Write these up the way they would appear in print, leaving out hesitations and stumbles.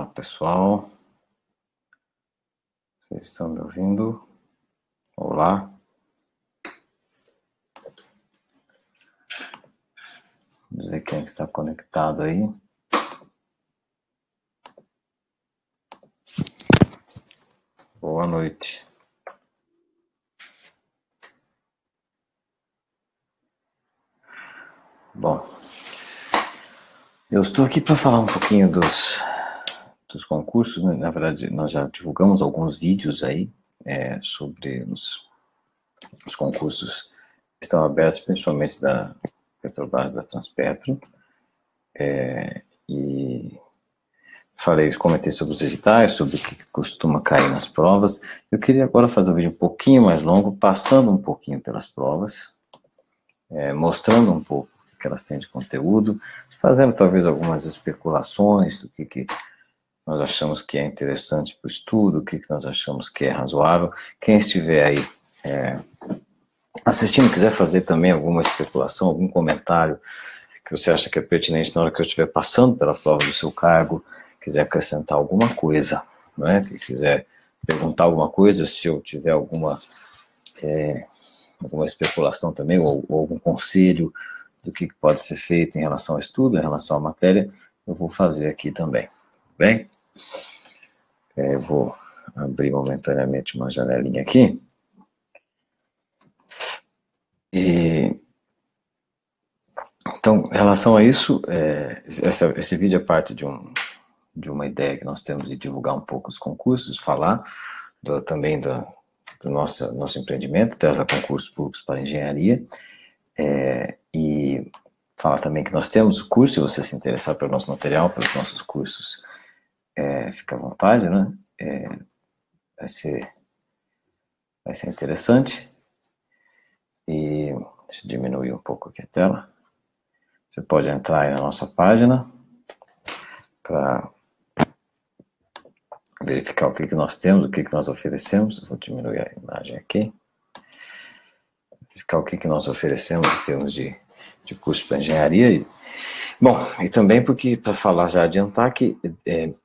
Olá, pessoal. Vocês estão me ouvindo? Olá. Vamos ver quem está conectado aí. Boa noite. Bom, eu estou aqui para falar um pouquinho dos concursos, né? Na verdade, nós já divulgamos alguns vídeos aí sobre os concursos que estão abertos, principalmente da Petrobras, da Transpetro. E comentei sobre os editais, sobre o que costuma cair nas provas. Eu queria agora fazer um vídeo um pouquinho mais longo, passando um pouquinho pelas provas, mostrando um pouco o que elas têm de conteúdo, fazendo talvez algumas especulações do que nós achamos que é interessante para o estudo, o que nós achamos que é razoável. Quem estiver aí assistindo, quiser fazer também alguma especulação, algum comentário que você acha que é pertinente na hora que eu estiver passando pela prova do seu cargo, quiser acrescentar alguma coisa, não é? Que quiser perguntar alguma coisa, se eu tiver alguma especulação também, ou algum conselho do que pode ser feito em relação ao estudo, em relação à matéria, eu vou fazer aqui também, bem? Eu vou abrir momentaneamente uma janelinha aqui. Então, em relação a isso, esse vídeo é parte de uma ideia que nós temos de divulgar um pouco os concursos, falar também do nosso empreendimento, Tesla Concursos Públicos para Engenharia, e falar também que nós temos o curso. Se você se interessar pelo nosso material, pelos nossos cursos, fica à vontade, né? Vai ser interessante. E deixa eu diminuir um pouco aqui a tela. Você pode entrar aí na nossa página para verificar o que nós temos, o que nós oferecemos. Eu vou diminuir a imagem aqui. Verificar o que nós oferecemos em termos de curso para engenharia. Bom, e também porque, para falar, já adiantar que,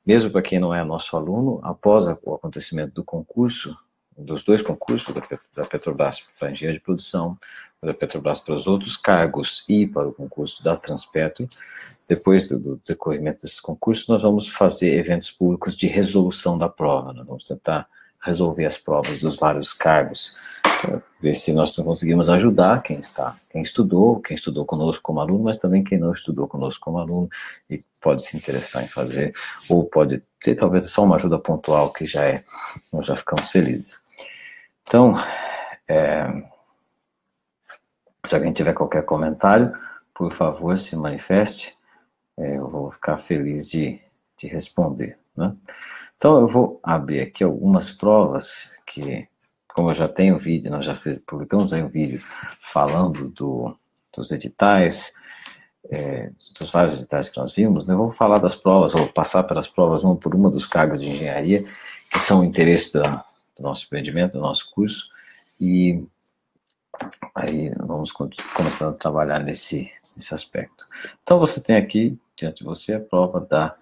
mesmo para quem não é nosso aluno, após o acontecimento do concurso, dos dois concursos, da Petrobras para engenharia de produção, da Petrobras para os outros cargos e para o concurso da Transpetro, depois do decorrimento desses concursos, nós vamos fazer eventos públicos de resolução da prova. Nós vamos tentar resolver as provas dos vários cargos, para ver se nós conseguimos ajudar quem estudou conosco como aluno, mas também quem não estudou conosco como aluno e pode se interessar em fazer, ou pode ter talvez só uma ajuda pontual, que nós já ficamos felizes. Então, se alguém tiver qualquer comentário, por favor, se manifeste. Eu vou ficar feliz de responder, né? Então, eu vou abrir aqui algumas provas que, como eu já tenho vídeo, nós já publicamos aí um vídeo falando dos editais, dos vários editais que nós vimos, né? Eu vou falar das provas, ou passar pelas provas uma por uma dos cargos de engenharia, que são o interesse do nosso empreendimento, do nosso curso, e aí vamos começando a trabalhar nesse aspecto. Então, você tem aqui diante de você a prova da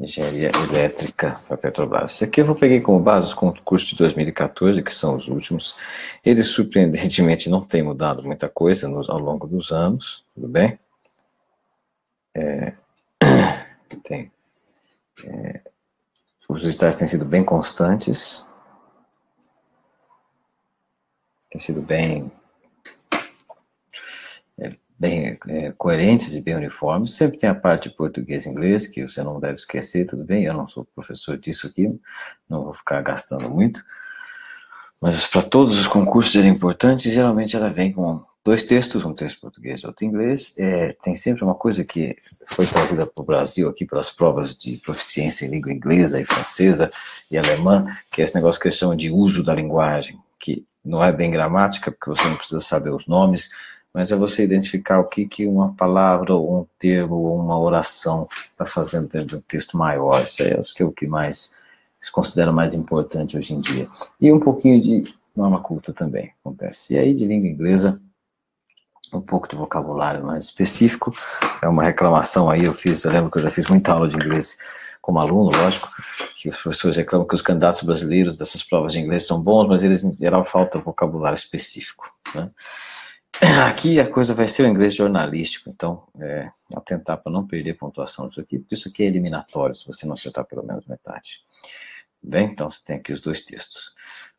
Engenharia Elétrica para Petrobras. Isso aqui eu peguei como base os concursos de 2014, que são os últimos. Eles, surpreendentemente, não têm mudado muita coisa ao longo dos anos, tudo bem? Os editais têm sido bem constantes, têm sido bem coerentes e bem uniformes. Sempre tem a parte de português e inglês, que você não deve esquecer, tudo bem? Eu não sou professor disso aqui, não vou ficar gastando muito. Mas para todos os concursos serem importantes, geralmente ela vem com 2 textos, um texto português e outro inglês. Tem sempre uma coisa que foi trazida para o Brasil aqui pelas provas de proficiência em língua inglesa e francesa e alemã, que é esse negócio que eles chamam de uso da linguagem, que não é bem gramática, porque você não precisa saber os nomes, mas é você identificar o que uma palavra, ou um termo, ou uma oração está fazendo dentro de um texto maior. Isso aí é o que mais se considera mais importante hoje em dia. E um pouquinho de norma culta também acontece. E aí, de língua inglesa, um pouco de vocabulário mais específico. É uma reclamação aí, eu lembro que eu já fiz muita aula de inglês como aluno, lógico, que os professores reclamam que os candidatos brasileiros dessas provas de inglês são bons, mas eles, em geral, falta vocabulário específico, né? Aqui a coisa vai ser o inglês jornalístico, então, atentar para não perder pontuação disso aqui, porque isso aqui é eliminatório, se você não acertar pelo menos metade. Bem, então você tem aqui os dois textos.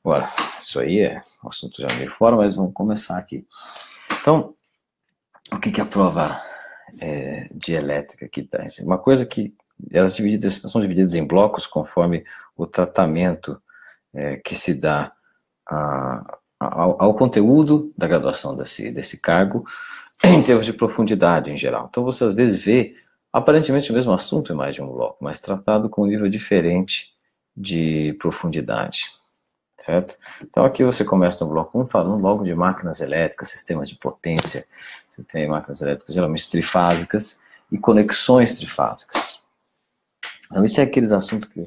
Agora, isso aí é um assunto já meio fora, mas vamos começar aqui. Então, o que a prova de elétrica aqui traz? Uma coisa que elas são divididas em blocos conforme o tratamento que se dá ao conteúdo da graduação desse cargo, em termos de profundidade em geral. Então você às vezes vê aparentemente o mesmo assunto em mais de um bloco, mas tratado com um nível diferente de profundidade, certo? Então aqui você começa no bloco 1 falando logo de máquinas elétricas, sistemas de potência. Você tem máquinas elétricas geralmente trifásicas e conexões trifásicas. Então isso é aqueles assuntos que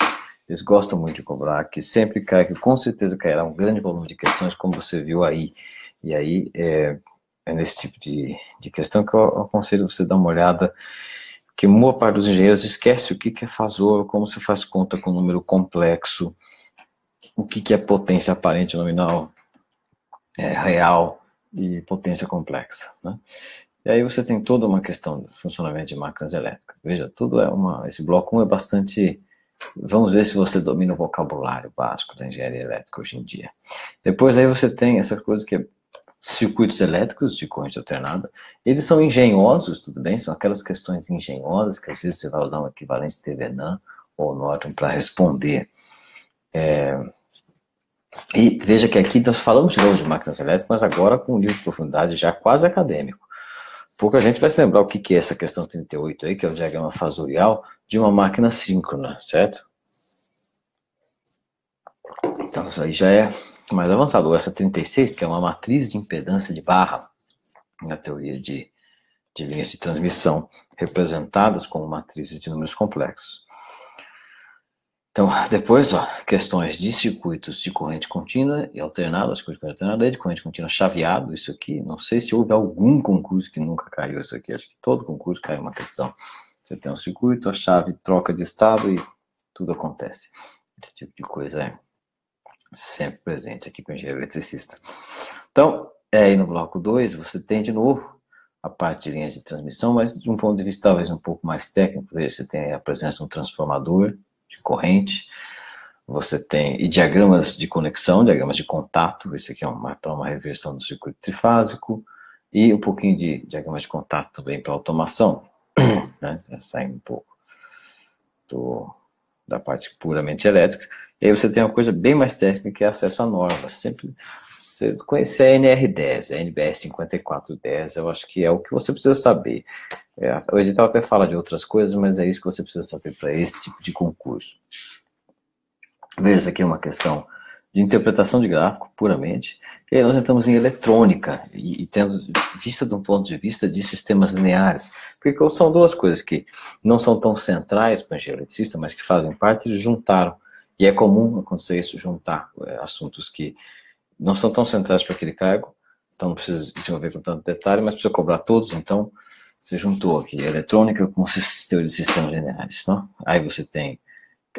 eles gostam muito de cobrar, que sempre cai, que com certeza cairá um grande volume de questões, como você viu aí. E aí é nesse tipo de questão que eu aconselho você dar uma olhada, porque boa parte dos engenheiros esquece o que é fasor, como se faz conta com número complexo, o que é potência aparente nominal, real e potência complexa, né? E aí você tem toda uma questão de funcionamento de máquinas elétricas. Veja, esse bloco 1 é bastante. Vamos ver se você domina o vocabulário básico da engenharia elétrica hoje em dia. Depois aí você tem essas coisas que é circuitos elétricos de corrente alternada. Eles são engenhosos, tudo bem? São aquelas questões engenhosas que às vezes você vai usar um equivalente TVNAM ou Norton para responder. E veja que aqui nós falamos de novo de máquinas elétricas, mas agora com um nível de profundidade já quase acadêmico. Pouca gente vai se lembrar o que é essa questão 38 aí, que é o diagrama fasorial de uma máquina síncrona, certo? Então isso aí já é mais avançado. Essa 36, que é uma matriz de impedância de barra, na teoria de linhas de transmissão, representadas como matrizes de números complexos. Então, depois, questões de circuitos de corrente contínua e alternada, de corrente contínua chaveado, isso aqui, não sei se houve algum concurso que nunca caiu isso aqui, acho que todo concurso cai uma questão. Você tem um circuito, a chave troca de estado e tudo acontece. Esse tipo de coisa é sempre presente aqui com o engenheiro eletricista. Então, aí no bloco 2, você tem de novo a parte de linhas de transmissão, mas de um ponto de vista talvez um pouco mais técnico. Veja, você tem a presença de um transformador de corrente, você tem diagramas de conexão, diagramas de contato, esse aqui é para uma reversão do circuito trifásico, e um pouquinho de diagramas de contato também para automação, né? Saindo um pouco da parte puramente elétrica. E aí você tem uma coisa bem mais técnica, que é acesso a normas. Sempre você conhecer a NR10, a NBR 5410, eu acho que é o que você precisa saber. O edital até fala de outras coisas, mas é isso que você precisa saber para esse tipo de concurso. Veja, aqui é uma questão de interpretação de gráfico, puramente. E aí nós entramos em eletrônica, e tendo vista de um ponto de vista de sistemas lineares. Porque são duas coisas que não são tão centrais para o engenheiro eletricista, mas que fazem parte e juntaram. E é comum acontecer isso, juntar assuntos que não são tão centrais para aquele cargo, então não precisa se envolver com tanto detalhe, mas precisa cobrar todos, então você juntou aqui eletrônica com teoria de sistemas lineares. Não? Aí você tem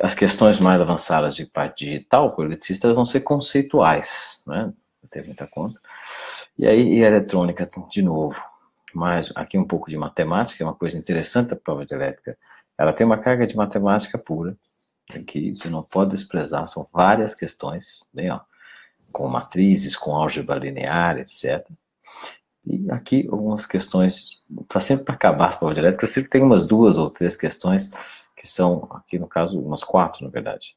as questões mais avançadas de parte digital, por eletricista, vão ser conceituais, né? Não tem muita conta. E aí, e a eletrônica, de novo, mais aqui um pouco de matemática, é uma coisa interessante da prova de elétrica. Ela tem uma carga de matemática pura, que você não pode desprezar, são várias questões, bem, com matrizes, com álgebra linear, etc. E aqui algumas questões, para sempre acabar a prova de elétrica, sempre tem umas 2 ou 3 questões que são, aqui no caso, umas 4, na verdade,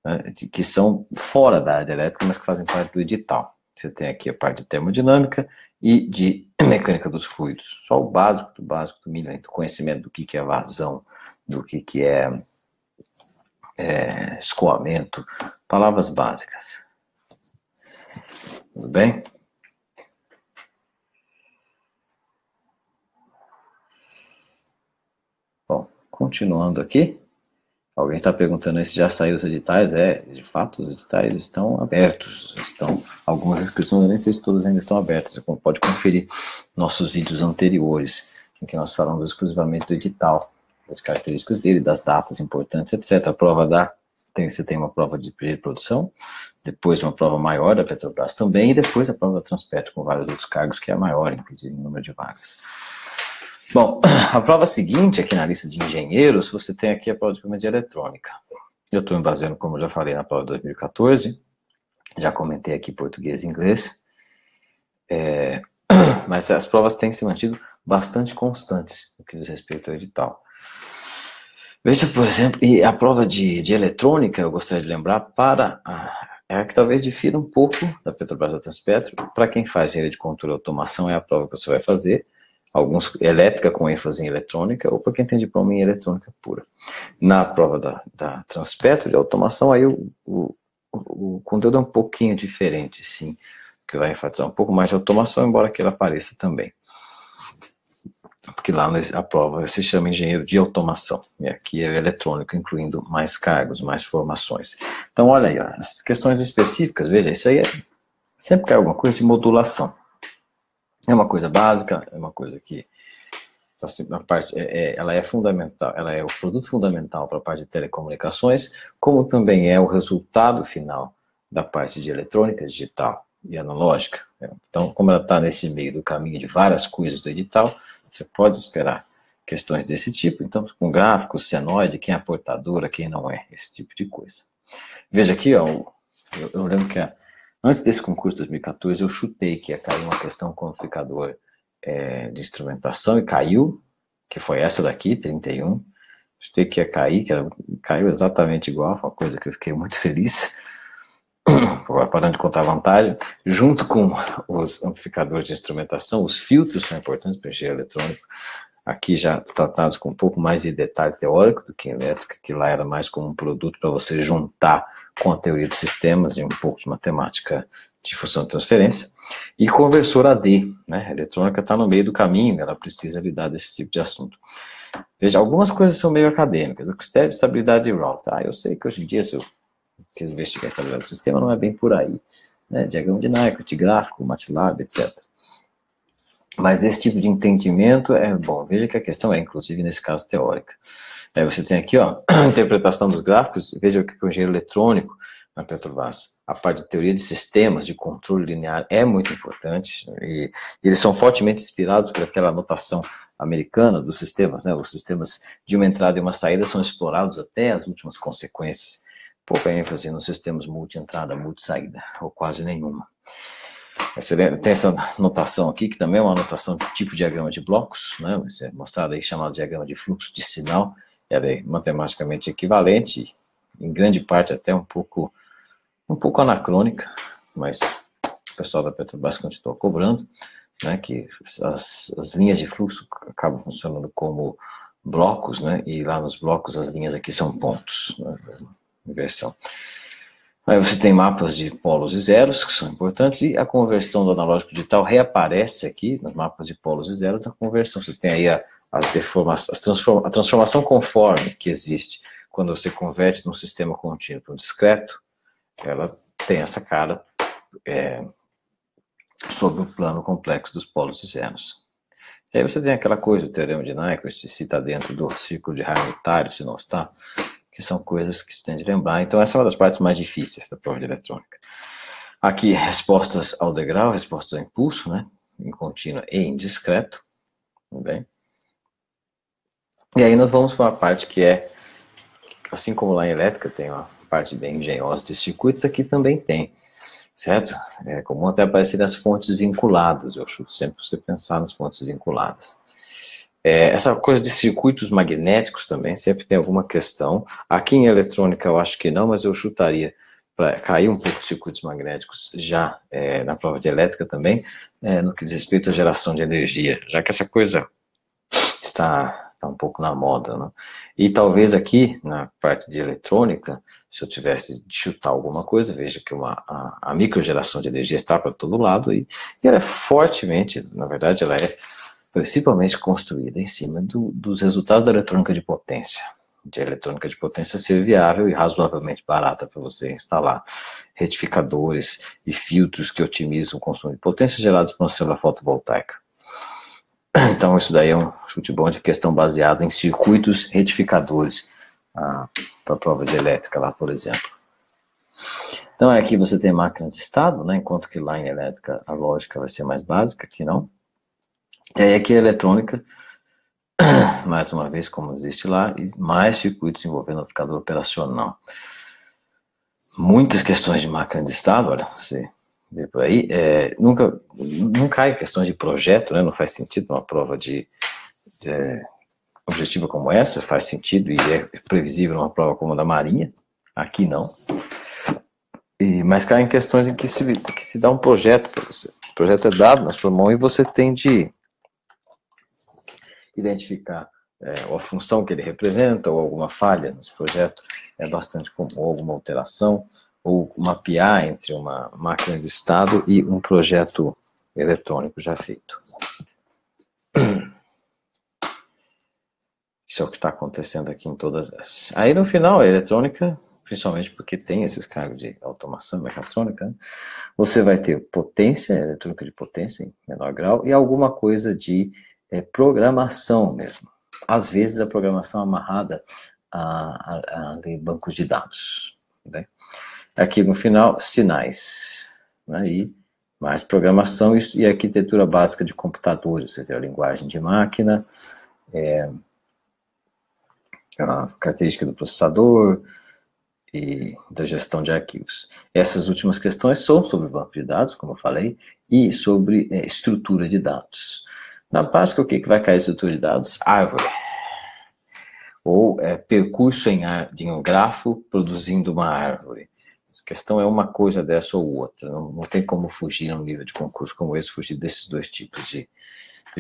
né, que são fora da área elétrica, mas que fazem parte do edital. Você tem aqui a parte de termodinâmica e de mecânica dos fluidos. Só o básico do mínimo, do conhecimento do que é vazão, do que é escoamento, palavras básicas. Tudo bem? Bom, continuando aqui. Alguém está perguntando aí se já saiu os editais. De fato, os editais estão abertos. Algumas inscrições, eu nem sei se todas ainda estão abertas. Você pode conferir nossos vídeos anteriores, em que nós falamos exclusivamente do edital, das características dele, das datas importantes, etc. A prova você tem uma prova de produção, depois uma prova maior da Petrobras também, e depois a prova da Transpetro com vários outros cargos, que é a maior, inclusive, em número de vagas. Bom, a prova seguinte, aqui na lista de engenheiros, você tem aqui a prova de eletrônica. Eu estou me baseando, como eu já falei, na prova de 2014, já comentei aqui português e inglês, mas as provas têm se mantido bastante constantes no que diz respeito ao edital. Veja, por exemplo, e a prova de eletrônica, eu gostaria de lembrar, é a que talvez difira um pouco da Petrobras da Transpetro. Para quem faz engenharia de controle e automação, é a prova que você vai fazer. Alguns elétrica com ênfase em eletrônica, ou para quem tem diploma em eletrônica pura. Na prova da Transpetro, de automação, aí o conteúdo é um pouquinho diferente, sim, que vai enfatizar um pouco mais de automação, embora que ela apareça também. Porque lá a prova se chama engenheiro de automação, e aqui é eletrônico, incluindo mais cargos, mais formações. Então, olha aí, ó, as questões específicas, veja, isso aí sempre cai alguma coisa de modulação. É uma coisa básica, é uma coisa que ela é fundamental, ela é o produto fundamental para a parte de telecomunicações, como também é o resultado final da parte de eletrônica digital e analógica. Então, como ela está nesse meio do caminho de várias coisas do edital, você pode esperar questões desse tipo. Então, com gráficos, senoide, quem é a portadora, quem não é, esse tipo de coisa. Veja aqui, ó, eu lembro que antes desse concurso de 2014, eu chutei que ia cair uma questão com amplificador de instrumentação e caiu, que foi essa daqui, 31. Chutei que ia cair, caiu exatamente igual, foi uma coisa que eu fiquei muito feliz. Agora, parando de contar vantagem, junto com os amplificadores de instrumentação, os filtros são importantes para engenharia eletrônica. Aqui já tratados com um pouco mais de detalhe teórico do que em elétrica, que lá era mais como um produto para você juntar com a teoria de sistemas e um pouco de matemática de função de transferência. E conversor AD, né? A eletrônica está no meio do caminho, ela precisa lidar desse tipo de assunto. Veja, algumas coisas são meio acadêmicas. O critério de estabilidade de Raoult. Eu sei que hoje em dia, se eu quiser investigar a estabilidade do sistema, não é bem por aí. Né? Diagrama de Nyquist, gráfico, MATLAB, etc. Mas esse tipo de entendimento é bom. Veja que a questão é, inclusive, nesse caso, teórica. Aí você tem aqui, ó, a interpretação dos gráficos. Veja que o engenheiro eletrônico na Petrobras, a parte de teoria de sistemas, de controle linear, é muito importante. E eles são fortemente inspirados por aquela notação americana dos sistemas, né? Os sistemas de uma entrada e uma saída são explorados até as últimas consequências. Pouca ênfase nos sistemas multi-entrada, multi-saída, ou quase nenhuma. Você tem essa notação aqui, que também é uma notação de tipo diagrama de blocos, né? Vai ser mostrado aí, chamado diagrama de fluxo de sinal. Ela é matematicamente equivalente, em grande parte até um pouco anacrônica, mas o pessoal da Petrobras continua cobrando, né, que as linhas de fluxo acabam funcionando como blocos, né, e lá nos blocos as linhas aqui são pontos, né, inversão. Aí você tem mapas de polos e zeros, que são importantes, e a conversão do analógico digital reaparece aqui nos mapas de polos e zeros da conversão. Você tem aí a transformação conforme que existe quando você converte de um sistema contínuo para um discreto, ela tem essa cara sobre o plano complexo dos polos e zeros. E aí você tem aquela coisa, o teorema de Nyquist, se está dentro do círculo de raio unitário, se não está, que são coisas que você tem de lembrar. Então essa é uma das partes mais difíceis da prova de eletrônica. Aqui, respostas ao degrau, respostas ao impulso, né? Em contínuo e em discreto. Tudo bem? E aí nós vamos para uma parte que é, assim como lá em elétrica tem uma parte bem engenhosa de circuitos, aqui também tem, certo? É comum até aparecer nas fontes vinculadas, eu chuto sempre para você pensar nas fontes vinculadas. Essa coisa de circuitos magnéticos também, sempre tem alguma questão. Aqui em eletrônica eu acho que não, mas eu chutaria para cair um pouco de circuitos magnéticos já na prova de elétrica também, no que diz respeito à geração de energia, já que essa coisa está um pouco na moda, né? E talvez aqui, na parte de eletrônica, se eu tivesse de chutar alguma coisa, veja que a microgeração de energia está para todo lado e ela é fortemente, na verdade, ela é principalmente construída em cima dos resultados da eletrônica de potência. de eletrônica de potência ser viável e razoavelmente barata para você instalar retificadores e filtros que otimizam o consumo de potência gerados por uma célula fotovoltaica. Então isso daí é um chute bom de questão baseada em circuitos retificadores para a prova de elétrica lá, por exemplo. Então aqui você tem máquina de estado, né, enquanto que lá em elétrica a lógica vai ser mais básica, aqui não. E aí aqui a eletrônica, mais uma vez como existe lá, e mais circuitos envolvendo o amplificador operacional. Muitas questões de máquina de estado, olha, você vê por aí, não cai questões de projeto, né, não faz sentido uma prova de objetiva como essa, faz sentido e é previsível numa prova como a da Marinha, aqui não. Mas cai em questões em que se dá um projeto para você. O projeto é dado na sua mão e você tem de identificar a função que ele representa ou alguma falha nesse projeto, é bastante comum, ou alguma alteração, ou mapear entre uma máquina de estado e um projeto eletrônico já feito. Isso é o que está acontecendo aqui em todas essas. Aí no final, a eletrônica, principalmente porque tem esses cargos de automação mecatrônica, né? Você vai ter potência, eletrônica de potência em menor grau, e alguma coisa de programação mesmo. Às vezes a programação amarrada a bancos de dados. Né? Aqui no final, sinais. Né? E mais programação e arquitetura básica de computadores. Você vê a linguagem de máquina, a característica do processador e da gestão de arquivos. Essas últimas questões são sobre banco de dados, como eu falei, e sobre estrutura de dados. Na prática, o que vai cair estrutura de dados? Árvore. Ou percurso em um grafo produzindo uma árvore. A questão é uma coisa dessa ou outra. Não tem como fugir num nível de concurso como esse, fugir desses dois tipos de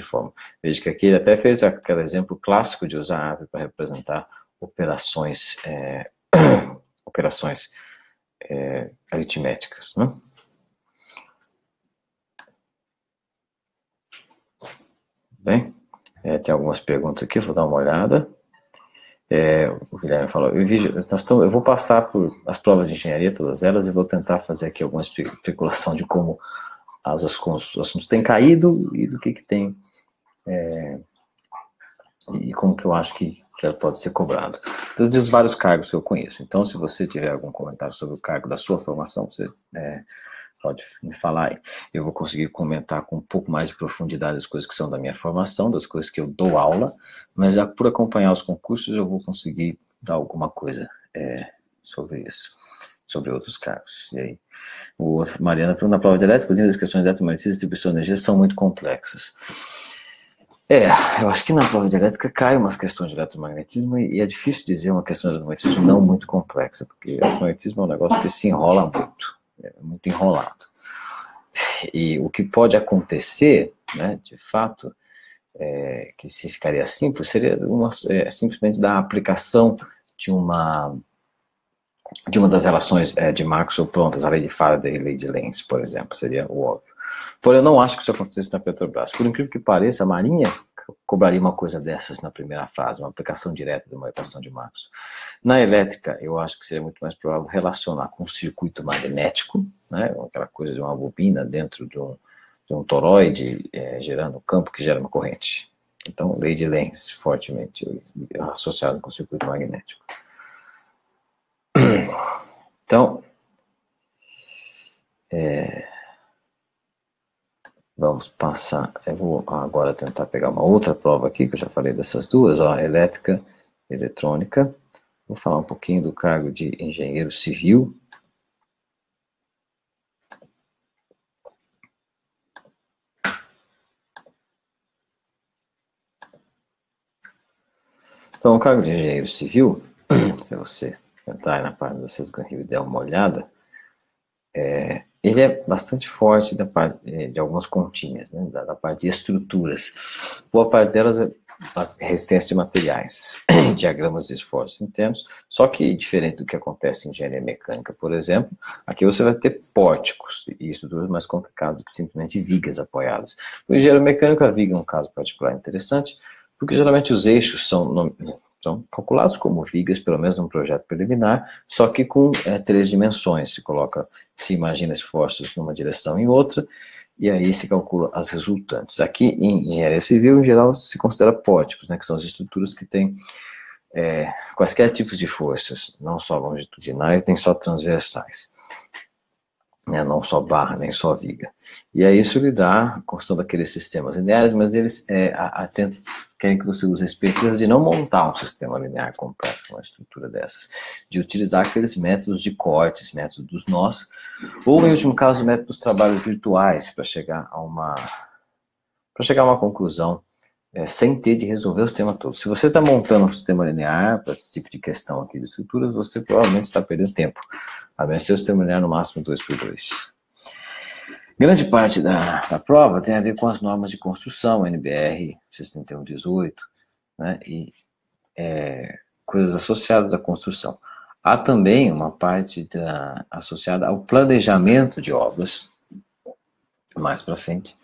forma. Veja que aqui ele até fez aquele exemplo clássico de usar a árvore para representar operações aritméticas. Né? Bem, tem algumas perguntas aqui, vou dar uma olhada. O Guilherme falou, eu vou passar por as provas de engenharia, todas elas, e vou tentar fazer aqui alguma especulação de como os assuntos têm caído e do que tem, e como que eu acho que ela pode ser cobrado. Dos vários cargos que eu conheço. Então, se você tiver algum comentário sobre o cargo da sua formação, você pode me falar aí. Eu vou conseguir comentar com um pouco mais de profundidade as coisas que são da minha formação, das coisas que eu dou aula, mas já por acompanhar os concursos eu vou conseguir dar alguma coisa sobre isso, sobre outros cargos. E aí, Mariana pergunta, na prova de elétrica, as questões de eletromagnetismo e distribuição de energia são muito complexas. Eu acho que na prova de elétrica cai umas questões de eletromagnetismo e é difícil dizer uma questão de eletromagnetismo não muito complexa, porque eletromagnetismo é um negócio que se enrola muito. É muito enrolado. E o que pode acontecer, né, de fato, que se ficaria simples, seria simplesmente da aplicação de uma das relações de Maxwell prontas, a lei de Faraday e a lei de Lenz, por exemplo, seria o óbvio. Porém, eu não acho que isso acontecesse na Petrobras. Por incrível que pareça, a Marinha cobraria uma coisa dessas na primeira fase, uma aplicação direta de uma equação de Maxwell. Na elétrica, eu acho que seria muito mais provável relacionar com um circuito magnético, né, aquela coisa de uma bobina dentro de um toroide gerando um campo que gera uma corrente. Então, lei de Lenz, fortemente associado com o circuito magnético. Então, vamos passar, eu vou agora tentar pegar uma outra prova aqui, que eu já falei dessas duas, elétrica, eletrônica. Vou falar um pouquinho do cargo de engenheiro civil. Então, o cargo de engenheiro civil, se você entrar na página da Sesgan-Rio e der uma olhada, ele é bastante forte de algumas continhas, né, da parte de estruturas. Boa parte delas é resistência de materiais, diagramas de esforços internos, só que diferente do que acontece em engenharia mecânica, por exemplo, aqui você vai ter pórticos e estruturas mais complicadas do que simplesmente vigas apoiadas. No engenheiro mecânico, a viga é um caso particular interessante, porque geralmente os eixos são São calculados como vigas, pelo menos num projeto preliminar, só que com 3 dimensões. Se imagina esforços numa direção e em outra, e aí se calcula as resultantes. Aqui em engenharia civil, em geral, se considera pórticos, né, que são as estruturas que têm quaisquer tipos de forças, não só longitudinais, nem só transversais. Não só barra, nem só viga. E aí isso lhe dá a construção daqueles sistemas lineares, mas eles querem que você use a esperteza de não montar um sistema linear completo, uma estrutura dessas, de utilizar aqueles métodos de cortes, métodos dos nós, ou em último caso, métodos dos trabalhos virtuais, para chegar a uma conclusão sem ter de resolver o sistema todo. Se você está montando um sistema linear para esse tipo de questão aqui de estruturas, você provavelmente está perdendo tempo. A menos que o sistema linear no máximo 2x2. Grande parte da prova tem a ver com as normas de construção, NBR 6118, né, e coisas associadas à construção. Há também uma parte associada ao planejamento de obras, mais para frente,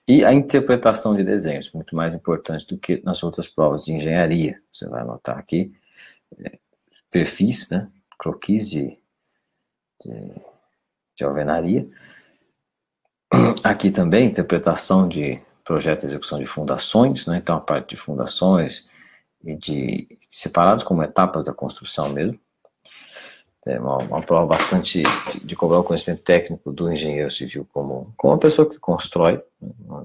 e a interpretação de desenhos, muito mais importante do que nas outras provas de engenharia. Você vai anotar aqui perfis, né, croquis de alvenaria. Aqui também, interpretação de projeto e execução de fundações, né? Então a parte de fundações e separados como etapas da construção mesmo. É uma prova bastante de cobrar o conhecimento técnico do engenheiro civil como uma pessoa que constrói,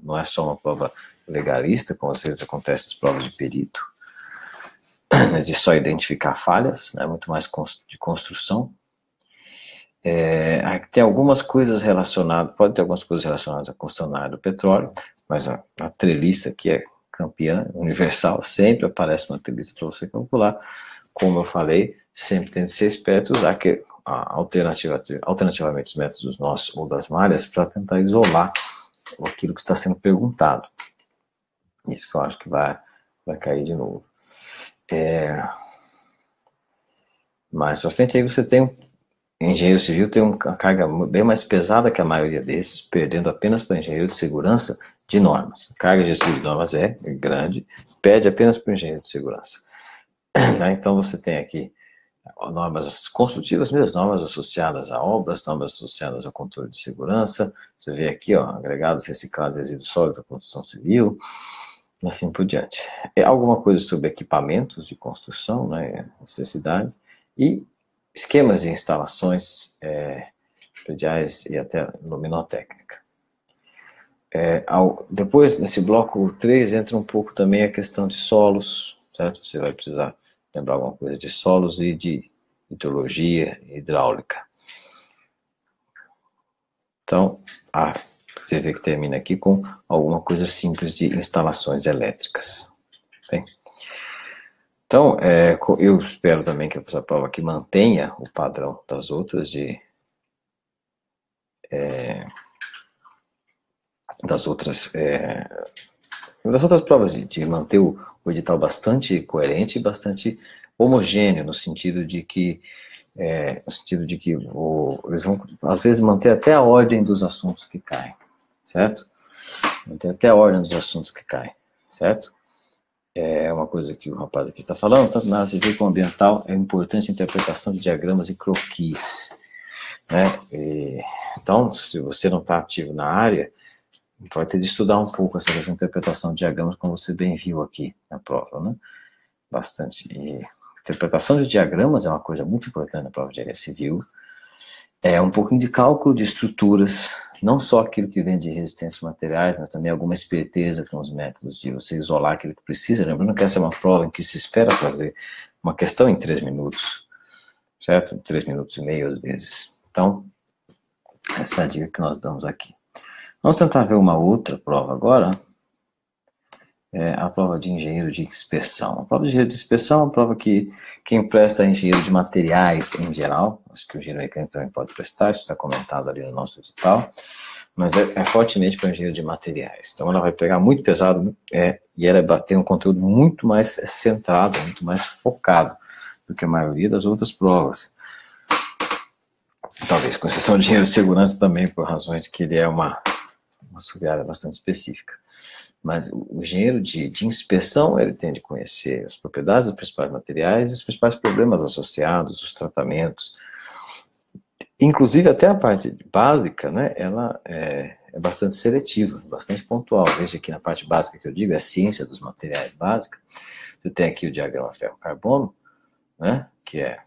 não é só uma prova legalista, como às vezes acontece nas provas de perito, de só identificar falhas, né? Muito mais de construção. Tem algumas coisas relacionadas, pode ter algumas coisas relacionadas à construção na área do petróleo, mas a treliça, que é campeã universal, sempre aparece uma treliça para você calcular. Como eu falei, sempre tem de ser esperto usar alternativamente os métodos dos nós ou das malhas para tentar isolar aquilo que está sendo perguntado. Isso que eu acho que vai cair de novo. Mais para frente aí você tem engenheiro civil tem uma carga bem mais pesada que a maioria desses, perdendo apenas para o engenheiro de segurança de normas. A carga de estudo de normas é grande, perde apenas para o engenheiro de segurança. Então você tem aqui normas construtivas mesmo, normas associadas a obras, normas associadas ao controle de segurança. Você vê aqui, agregados reciclados de resíduos sólidos da construção civil, e assim por diante. Alguma coisa sobre equipamentos de construção, né, necessidades, e esquemas de instalações prediais e até luminotécnica. Depois, nesse bloco 3, entra um pouco também a questão de solos, certo? Você vai precisar lembrar alguma coisa de solos e de hidrologia e hidráulica. Então, você vê que termina aqui com alguma coisa simples de instalações elétricas. Bem? Então, eu espero também que essa prova aqui mantenha o padrão das outras das outras provas de manter o edital bastante coerente e bastante homogêneo, no sentido de que eles vão, às vezes, manter até a ordem dos assuntos que caem, certo? Manter até a ordem dos assuntos que caem, certo? É uma coisa que o rapaz aqui está falando, tanto na área civil como ambiental, é importante a interpretação de diagramas e croquis, né? Então, se você não está ativo na área, vai ter de estudar um pouco essa interpretação de diagramas, como você bem viu aqui na prova, né? Bastante. E interpretação de diagramas é uma coisa muito importante na prova de engenharia civil. Um pouquinho de cálculo de estruturas, não só aquilo que vem de resistência materiais, mas também alguma esperteza com os métodos de você isolar aquilo que precisa. Lembrando que essa é uma prova em que se espera fazer uma questão em 3 minutos, certo? 3 minutos e meio às vezes. Então, essa é a dica que nós damos aqui. Vamos tentar ver uma outra prova agora. A prova de engenheiro de inspeção. A prova de engenheiro de inspeção é uma prova que quem presta é engenheiro de materiais em geral. Acho que o engenheiro mecânico também pode prestar, isso está comentado ali no nosso edital. Mas é fortemente para engenheiro de materiais. Então ela vai pegar muito pesado e ela vai ter um conteúdo muito mais centrado, muito mais focado do que a maioria das outras provas. Talvez com exceção de engenheiro de segurança também, por razões de que ele é uma sub-área bastante específica. Mas o engenheiro de inspeção, ele tem de conhecer as propriedades dos principais materiais e os principais problemas associados, os tratamentos. Inclusive, até a parte básica, né, ela é bastante seletiva, bastante pontual. Veja que na parte básica que eu digo, é a ciência dos materiais básica. Você tem aqui o diagrama ferro-carbono, né, que é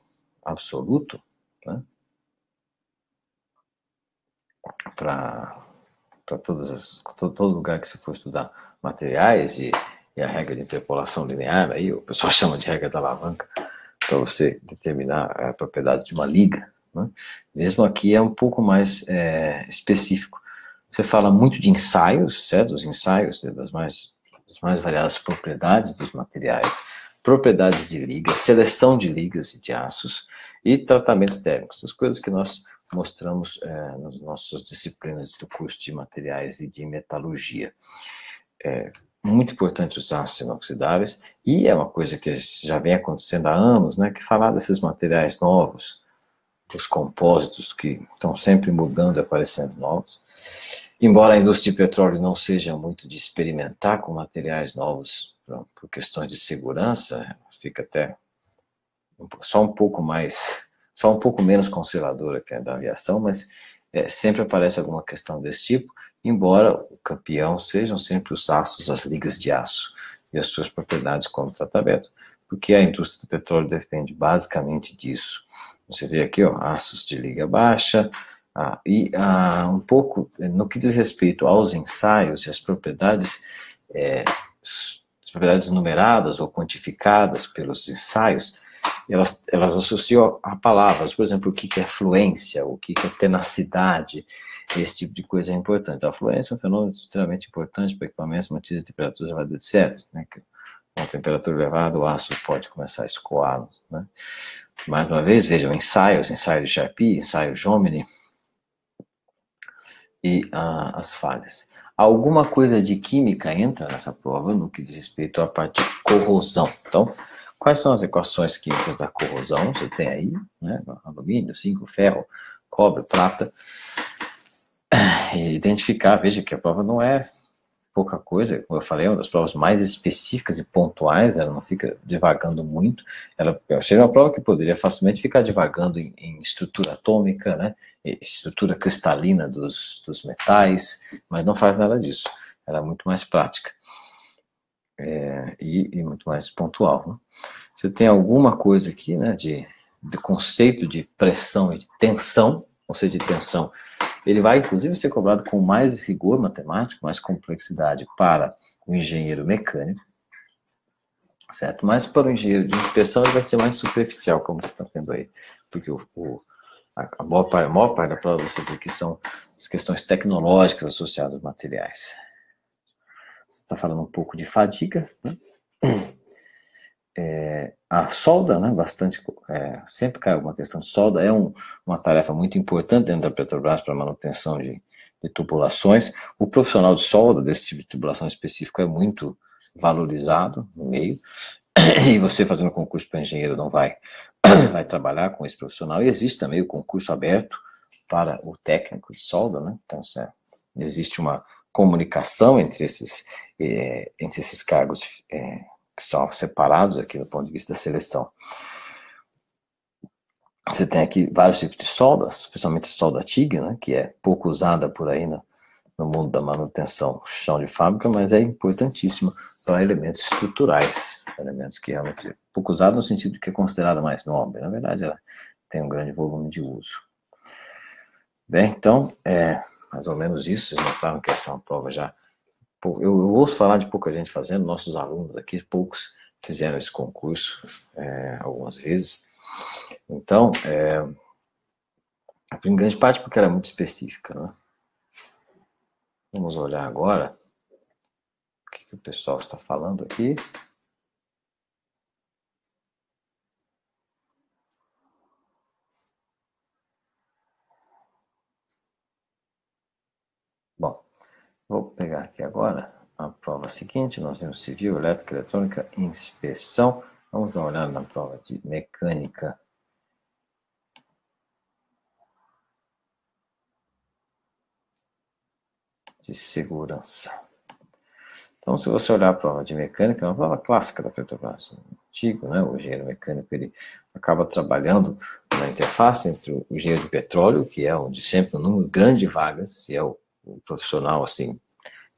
absoluto, né, para todo lugar que você for estudar materiais e a regra de interpolação linear, aí o pessoal chama de regra da alavanca, para você determinar a propriedade de uma liga. Né? Mesmo aqui é um pouco mais específico. Você fala muito de ensaios, certo? Os ensaios das mais variadas propriedades dos materiais, propriedades de ligas, seleção de ligas e de aços e tratamentos térmicos, as coisas que nós mostramos nas nossas disciplinas do curso de materiais e de metalurgia. Muito importante os ácidos inoxidáveis, e é uma coisa que já vem acontecendo há anos, né, que falar desses materiais novos, os compósitos que estão sempre mudando e aparecendo novos. Embora a indústria de petróleo não seja muito de experimentar com materiais novos por questões de segurança, fica até só um pouco menos conservadora que a da aviação, mas sempre aparece alguma questão desse tipo, embora o campeão sejam sempre os aços, as ligas de aço e as suas propriedades como tratamento, porque a indústria do petróleo depende basicamente disso. Você vê aqui, ó, aços de liga baixa, um pouco no que diz respeito aos ensaios e as propriedades numeradas ou quantificadas pelos ensaios, elas associam a palavras, por exemplo, o que é fluência, o que é tenacidade, esse tipo de coisa é importante. A fluência é um fenômeno extremamente importante para equipamentos mantidos a temperatura elevada, etc. Né? Com a temperatura elevada, o aço pode começar a escoar. Né? Mais uma vez, vejam, ensaio de Charpy, ensaio Jomini e as falhas. Alguma coisa de química entra nessa prova no que diz respeito à parte de corrosão. Então, quais são as equações químicas da corrosão? Você tem aí, né? Alumínio, zinco, ferro, cobre, prata. E identificar, veja que a prova não é pouca coisa, como eu falei, é uma das provas mais específicas e pontuais, ela não fica divagando muito, ela seria uma prova que poderia facilmente ficar divagando em estrutura atômica, né, estrutura cristalina dos metais, mas não faz nada disso, ela é muito mais prática e muito mais pontual. Né? Você tem alguma coisa aqui, né, de conceito de pressão e de tensão, conceito de tensão, ele vai, inclusive, ser cobrado com mais rigor matemático, mais complexidade para o engenheiro mecânico, certo? Mas para o engenheiro de inspeção ele vai ser mais superficial, como você está vendo aí, porque a maior parte da prova você vê que são as questões tecnológicas associadas aos materiais. Você está falando um pouco de fadiga, né? A solda, né, sempre cai alguma questão de solda, uma tarefa muito importante dentro da Petrobras para manutenção de tubulações. O profissional de solda desse tipo de tubulação específico é muito valorizado no meio, e você fazendo concurso para engenheiro não vai trabalhar com esse profissional, e existe também o concurso aberto para o técnico de solda, né? Então, existe uma comunicação entre esses cargos que são separados aqui do ponto de vista da seleção. Você tem aqui vários tipos de soldas, especialmente solda TIG, né, que é pouco usada por aí no mundo da manutenção chão de fábrica, mas é importantíssima para elementos estruturais, elementos que realmente é pouco usado no sentido de que é considerada mais nobre. Na verdade, ela tem um grande volume de uso. Bem, então, mais ou menos isso. Vocês notaram que essa é uma prova já... Eu ouço falar de pouca gente fazendo, nossos alunos aqui, poucos fizeram esse concurso algumas vezes. Então, em grande parte porque ela é muito específica, né? Vamos olhar agora o que o pessoal está falando aqui. Bom, vou pegar aqui agora a prova seguinte. Nós temos civil, elétrica, eletrônica, inspeção. Vamos dar uma olhada na prova de mecânica. De segurança. Então, se você olhar a prova de mecânica, é uma prova clássica da Petrobras, antigo, né? O engenheiro mecânico, ele acaba trabalhando na interface entre o engenheiro de petróleo, que é onde sempre um número grande de vagas, e é o profissional, assim,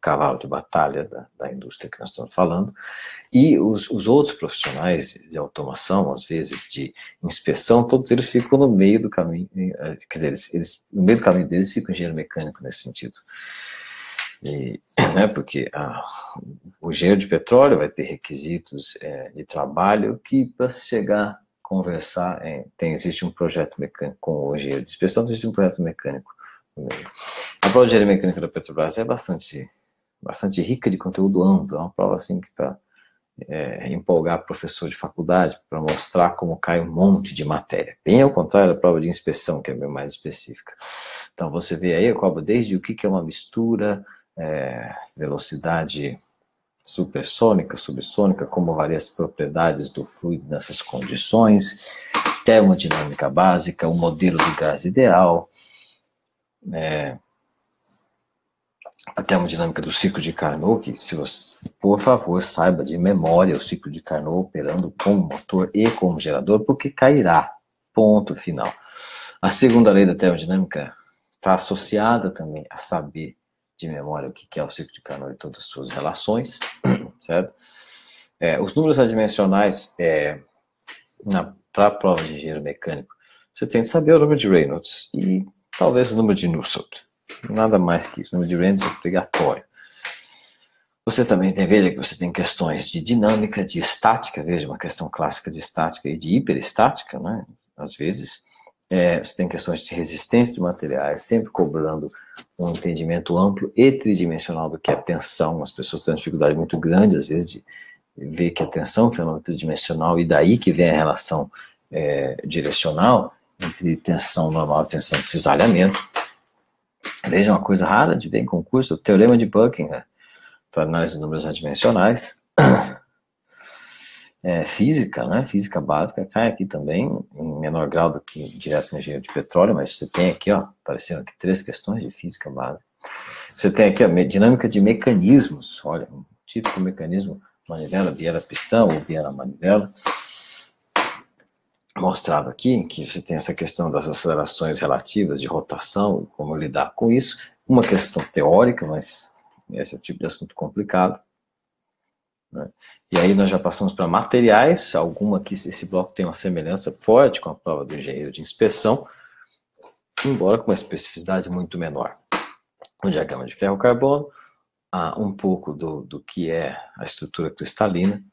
cavalo de batalha da indústria que nós estamos falando, e os outros profissionais de automação, às vezes de inspeção, todos eles ficam no meio do caminho, quer dizer, no meio do caminho deles fica o engenheiro mecânico nesse sentido. E, né, porque o engenheiro de petróleo vai ter requisitos de trabalho que, para chegar a conversar, existe um projeto mecânico com o engenheiro de inspeção, existe um projeto mecânico no meio. A prova de engenharia mecânica da Petrobras é bastante rica de conteúdo amplo, é uma prova assim que para empolgar professor de faculdade, para mostrar como cai um monte de matéria. Bem ao contrário da prova de inspeção, que é bem mais específica. Então você vê aí, eu cobro desde o que é uma mistura, velocidade supersônica, subsônica, como varia as propriedades do fluido nessas condições, termodinâmica básica, o modelo do gás ideal, a termodinâmica do ciclo de Carnot, que se você, por favor, saiba de memória o ciclo de Carnot operando como motor e como gerador, porque cairá, ponto final. A segunda lei da termodinâmica está associada também a saber de memória o que é o ciclo de Carnot e todas as suas relações, certo? Os números adimensionais para a prova de engenheiro mecânico, você tem que saber o número de Reynolds e talvez o número de Nusselt. Nada mais que isso. O número de Reynolds é obrigatório. Você também veja que você tem questões de dinâmica, de estática, veja, uma questão clássica de estática e de hiperestática, né? Às vezes. Você tem questões de resistência de materiais, sempre cobrando um entendimento amplo e tridimensional do que é tensão. As pessoas têm uma dificuldade muito grande, às vezes, de ver que a tensão é um fenômeno tridimensional, e daí que vem a relação direcional entre tensão normal e tensão de cisalhamento. Veja, uma coisa rara de ver em concurso, o teorema de Buckingham, para análise de números adimensionais. Física, né? Física básica cai aqui também, em menor grau do que direto no engenheiro de petróleo, mas você tem aqui, ó, apareceram aqui 3 questões de física básica. Você tem aqui a dinâmica de mecanismos, olha, um típico mecanismo, manivela, biela, pistão ou biela, manivela, mostrado aqui, que você tem essa questão das acelerações relativas de rotação, como lidar com isso, uma questão teórica, mas esse é o tipo de assunto complicado. Né? E aí nós já passamos para materiais, alguma que esse bloco tem uma semelhança forte com a prova do engenheiro de inspeção, embora com uma especificidade muito menor. O diagrama de ferro-carbono, um pouco do que é a estrutura cristalina,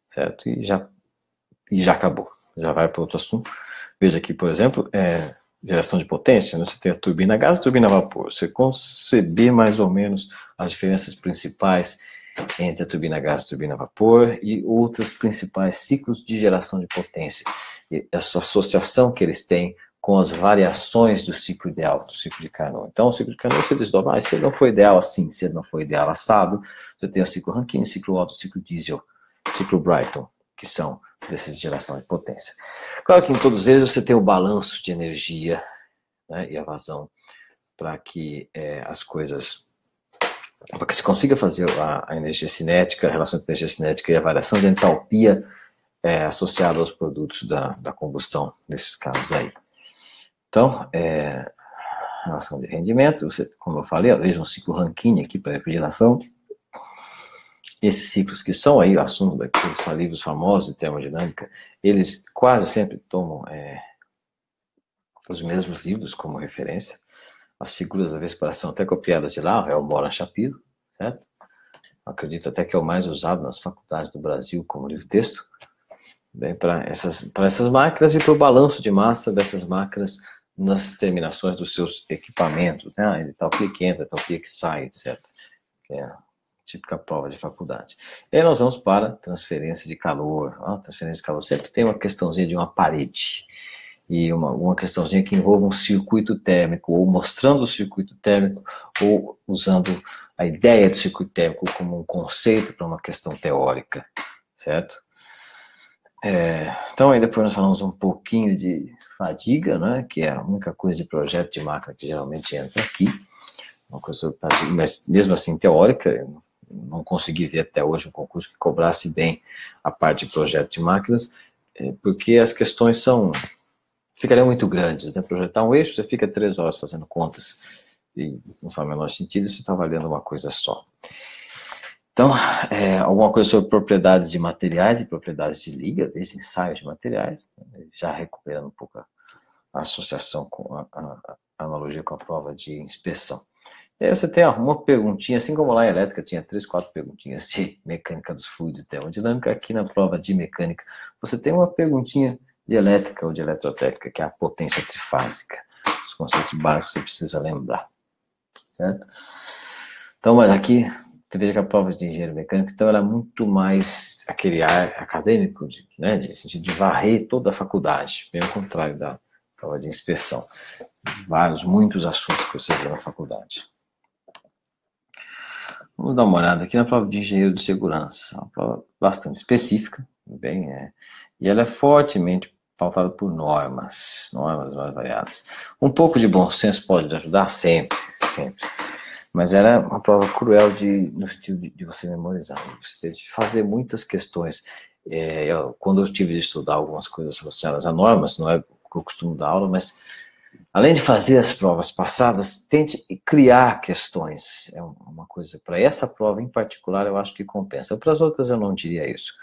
certo? E já acabou, já vai para outro assunto. Veja aqui, por exemplo, geração de potência, né? Você tem a turbina a gás e a turbina a vapor. Você conceber mais ou menos as diferenças principais entre a turbina a gás e a turbina a vapor e outros principais ciclos de geração de potência. E essa associação que eles têm com as variações do ciclo ideal, do ciclo de Carnot. Então, o ciclo de Carnot você desdobra, se ele não for ideal assim, se ele não for ideal assado, você tem o ciclo Rankine, o ciclo Otto, o ciclo Diesel, o ciclo Brighton, que são desses de geração de potência. Claro que em todos eles você tem o balanço de energia, né, e a vazão para que as coisas, para que se consiga fazer a energia cinética, a relação entre energia cinética e a variação de entalpia associada aos produtos da combustão, nesses casos aí. Então, relação de rendimento, como eu falei, veja um ciclo Rankine aqui para refrigeração. Esses ciclos que são aí o assunto daqueles livros famosos de termodinâmica, eles quase sempre tomam os mesmos livros como referência. As figuras da vez são até copiadas de lá, é o Moran Shapiro, certo? Acredito até que é o mais usado nas faculdades do Brasil como livro-texto. Bem, para essas máquinas e para o balanço de massa dessas máquinas nas terminações dos seus equipamentos, né? Entalpia que entra, entalpia que sai, etc. Que é a típica prova de faculdade. E aí nós vamos para transferência de calor. Transferência de calor sempre tem uma questãozinha de uma parede. E uma questãozinha que envolve um circuito térmico, ou mostrando o circuito térmico, ou usando a ideia do circuito térmico como um conceito para uma questão teórica, certo? Então aí depois nós falamos um pouquinho de fadiga, né, que é a única coisa de projeto de máquina que geralmente entra aqui, uma coisa, mas mesmo assim teórica, não consegui ver até hoje um concurso que cobrasse bem a parte de projeto de máquinas, porque as questões ficariam muito grandes, né? Projetar um eixo, você fica 3 horas fazendo contas, e não faz o menor sentido, você está valendo uma coisa só. Então, alguma coisa sobre propriedades de materiais e propriedades de liga, desde ensaios de materiais, né? Já recuperando um pouco a associação com a analogia com a prova de inspeção. E aí você tem uma perguntinha, assim como lá em elétrica tinha 3, 4 perguntinhas de mecânica dos fluidos e termodinâmica, aqui na prova de mecânica você tem uma perguntinha de elétrica ou de eletrotécnica, que é a potência trifásica. Os conceitos básicos você precisa lembrar. Certo? Então, mas aqui, você veja que a prova de engenheiro mecânico, então, era muito mais aquele ar acadêmico, de sentido de varrer toda a faculdade, bem ao contrário da prova de inspeção. Muitos assuntos que você vê na faculdade. Vamos dar uma olhada aqui na prova de engenheiro de segurança. Uma prova bastante específica, e ela é fortemente pautada por normas mais variadas. Um pouco de bom senso pode ajudar sempre. Mas era uma prova cruel no sentido de você memorizar. Você teve de fazer muitas questões. Quando eu tive de estudar algumas coisas relacionadas a normas, não é o que eu costumo dar aula, mas além de fazer as provas passadas, tente criar questões. É uma coisa, para essa prova em particular, eu acho que compensa. Para as outras, eu não diria isso.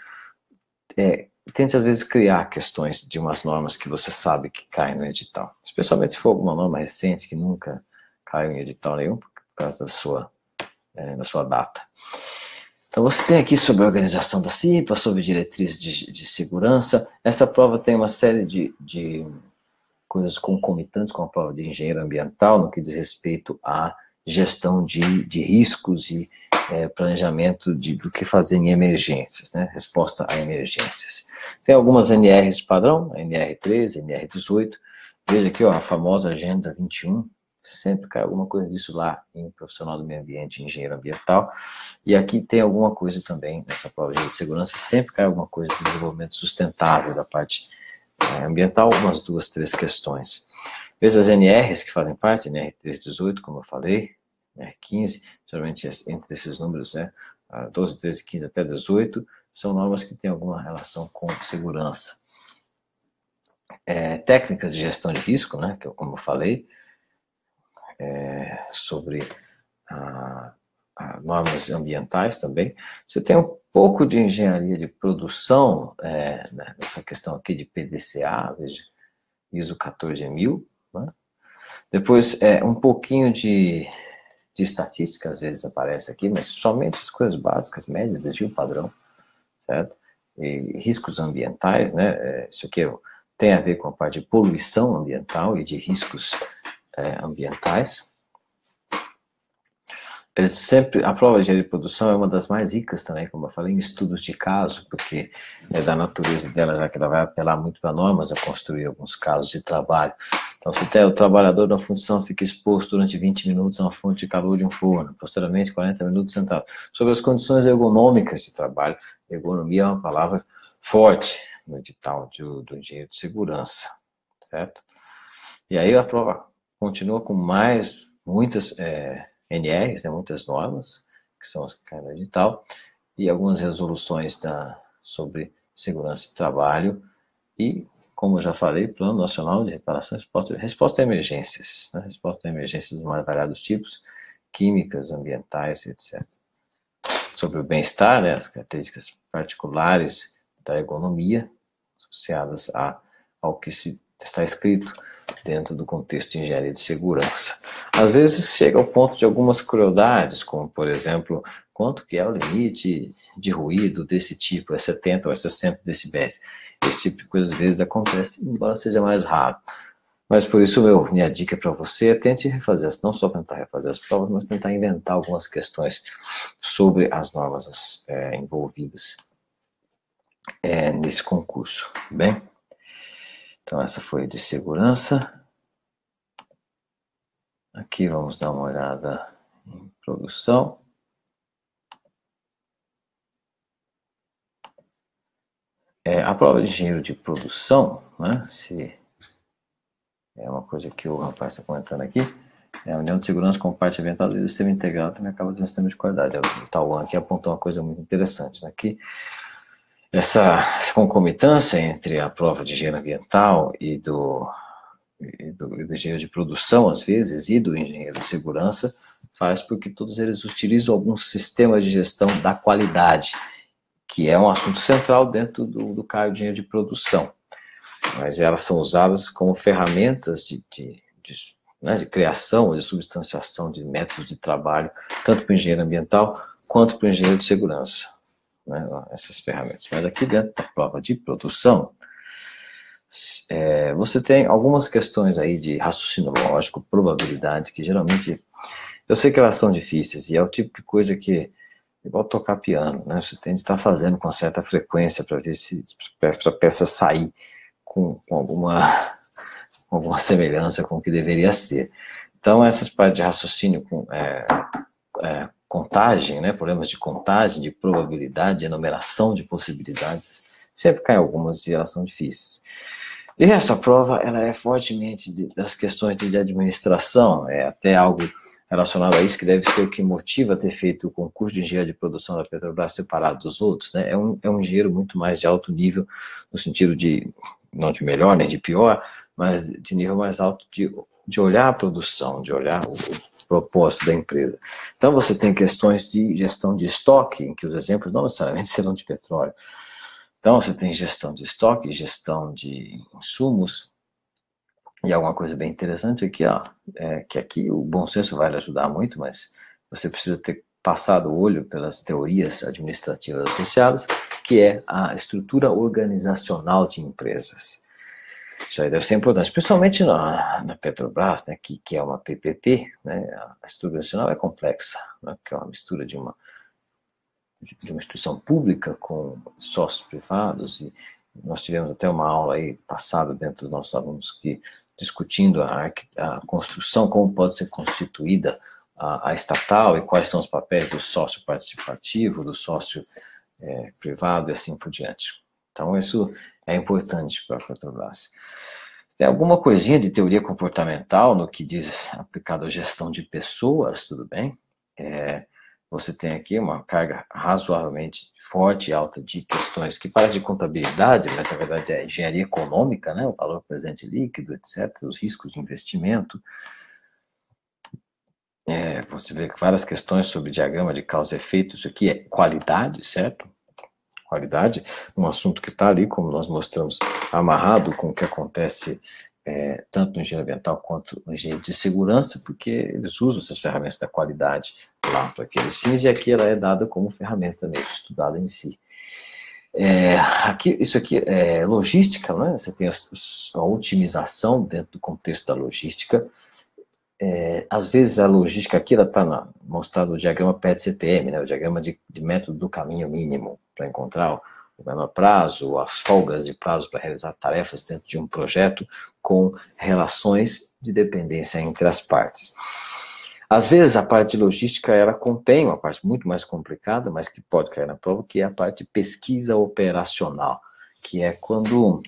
Tente, às vezes, criar questões de umas normas que você sabe que caem no edital. Especialmente se for alguma norma recente que nunca caiu em edital nenhum, por causa da sua data. Então, você tem aqui sobre a organização da CIPA, sobre diretrizes de segurança. Essa prova tem uma série de coisas concomitantes com a prova de engenheiro ambiental, no que diz respeito à gestão de riscos e planejamento do que fazer em emergências, né? Resposta a emergências. Tem algumas NRs padrão, NR13, NR18. Veja aqui, ó, a famosa Agenda 21. Sempre cai alguma coisa disso lá em profissional do meio ambiente, engenheiro ambiental. E aqui tem alguma coisa também nessa prova de segurança, sempre cai alguma coisa de desenvolvimento sustentável da parte ambiental, umas 2, 3 questões. Veja as NRs que fazem parte, NR13, 18, como eu falei, NR15, geralmente entre esses números, 12, 13, 15 até 18, são normas que têm alguma relação com segurança. Técnicas de gestão de risco, né, que como eu falei, sobre normas ambientais também. Você tem um pouco de engenharia de produção, nessa questão aqui de PDCA, veja, ISO 14000, né? Depois, um pouquinho de estatística, às vezes aparece aqui, mas somente as coisas básicas, médias, desvio padrão, certo? E riscos ambientais, né? Isso aqui tem a ver com a parte de poluição ambiental e de riscos ambientais. A prova de engenharia de produção é uma das mais ricas também, como eu falei, em estudos de caso, porque é da natureza dela, já que ela vai apelar muito para normas a construir alguns casos de trabalho. Então, se o trabalhador na função fica exposto durante 20 minutos a uma fonte de calor de um forno, posteriormente 40 minutos sentado, sobre as condições ergonômicas de trabalho. Ergonomia é uma palavra forte no edital do engenheiro de segurança, certo? E aí a prova continua com muitas NRs, né, muitas normas, que são as que caem no edital, e algumas resoluções sobre segurança de trabalho e, como eu já falei, Plano Nacional de Reparação e Resposta a Emergências, né, resposta a emergências dos mais variados tipos, químicas, ambientais, etc. Sobre o bem-estar, né, as características particulares da ergonomia associadas ao que está escrito dentro do contexto de engenharia de segurança. Às vezes chega ao ponto de algumas crueldades, como, por exemplo, quanto que é o limite de ruído desse tipo, é 70 ou é 60 decibéis. Esse tipo de coisa às vezes acontece, embora seja mais raro. Mas por isso minha dica para você é tente refazer, não só tentar refazer as provas, mas tentar inventar algumas questões sobre as normas envolvidas nesse concurso, bem? Então essa foi de segurança. Aqui vamos dar uma olhada em produção. A prova de engenheiro de produção, né, se é uma coisa que o rapaz está comentando aqui, A união de segurança com parte ambiental do sistema integrado também acaba tendo um sistema de qualidade. O Tauan aqui apontou uma coisa muito interessante, né? Que essa concomitância entre a prova de engenharia ambiental e do engenheiro de produção, às vezes, e do engenheiro de segurança, faz porque todos eles utilizam algum sistema de gestão da qualidade, que é um assunto central dentro do cargo de engenheiro de produção. Mas elas são usadas como ferramentas de criação, de substanciação de métodos de trabalho, tanto para o engenheiro ambiental quanto para o engenheiro de segurança, né, essas ferramentas. Mas aqui dentro da prova de produção, você tem algumas questões aí de raciocínio lógico, probabilidade, que geralmente, eu sei que elas são difíceis, e é o tipo de coisa que, igual tocar piano, né, você tem de estar fazendo com certa frequência para ver se a peça sair com alguma semelhança com o que deveria ser. Então, essas partes de raciocínio com contagem, né, problemas de contagem, de probabilidade, de enumeração de possibilidades, sempre caem algumas e elas são difíceis. E essa prova, ela é fortemente das questões de administração, é até algo relacionado a isso, que deve ser o que motiva ter feito o concurso de engenheiro de produção da Petrobras separado dos outros, né? É um engenheiro muito mais de alto nível, no sentido de, não de melhor nem de pior, mas de nível mais alto de olhar a produção, de olhar o propósito da empresa. Então você tem questões de gestão de estoque, em que os exemplos não necessariamente serão de petróleo. Então, você tem gestão de estoque, gestão de insumos, e alguma coisa bem interessante aqui, que aqui o bom senso vai lhe ajudar muito, mas você precisa ter passado o olho pelas teorias administrativas associadas, que é a estrutura organizacional de empresas. Isso aí deve ser importante, principalmente na Petrobras, né, que é uma PPP, né, a estrutura organizacional é complexa, né, que é uma mistura de uma instituição pública com sócios privados, e nós tivemos até uma aula aí passada dentro dos nossos alunos discutindo a construção, como pode ser constituída a estatal e quais são os papéis do sócio participativo, do sócio privado e assim por diante. Então isso é importante para a Petrobras. Tem alguma coisinha de teoria comportamental no que diz aplicado à gestão de pessoas, tudo bem? Você tem aqui uma carga razoavelmente forte e alta de questões que parecem de contabilidade, mas na verdade é engenharia econômica, né? O valor presente líquido, etc., os riscos de investimento. Você vê várias questões sobre diagrama de causa e efeito, isso aqui é qualidade, certo? Qualidade, um assunto que está ali, como nós mostramos, amarrado com o que acontece tanto no engenheiro ambiental quanto no engenheiro de segurança, porque eles usam essas ferramentas da qualidade lá para aqueles fins, e aqui ela é dada como ferramenta mesmo, estudada em si. Isso aqui é logística, né? Você tem a otimização dentro do contexto da logística. Às vezes a logística aqui está mostrado no diagrama PET-CPM, né? O diagrama de método do caminho mínimo para encontrar o menor prazo, as folgas de prazo para realizar tarefas dentro de um projeto com relações de dependência entre as partes. Às vezes a parte de logística ela contém uma parte muito mais complicada, mas que pode cair na prova, que é a parte de pesquisa operacional, que é quando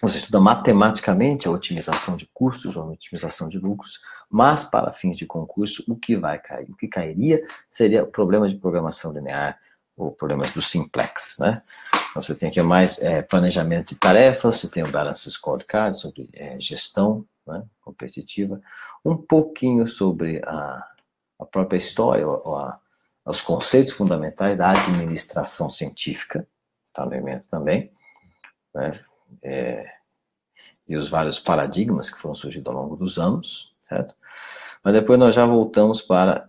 você estuda matematicamente a otimização de custos ou a otimização de lucros, mas para fins de concurso, o que vai cair? O que cairia seria o problema de programação linear ou problemas do simplex, né? Então você tem aqui mais planejamento de tarefas, você tem o Balance Scorecard sobre gestão, né, competitiva, um pouquinho sobre a própria história, os conceitos fundamentais da administração científica, tá no elemento também, né? E os vários paradigmas que foram surgindo ao longo dos anos, certo? Mas depois nós já voltamos para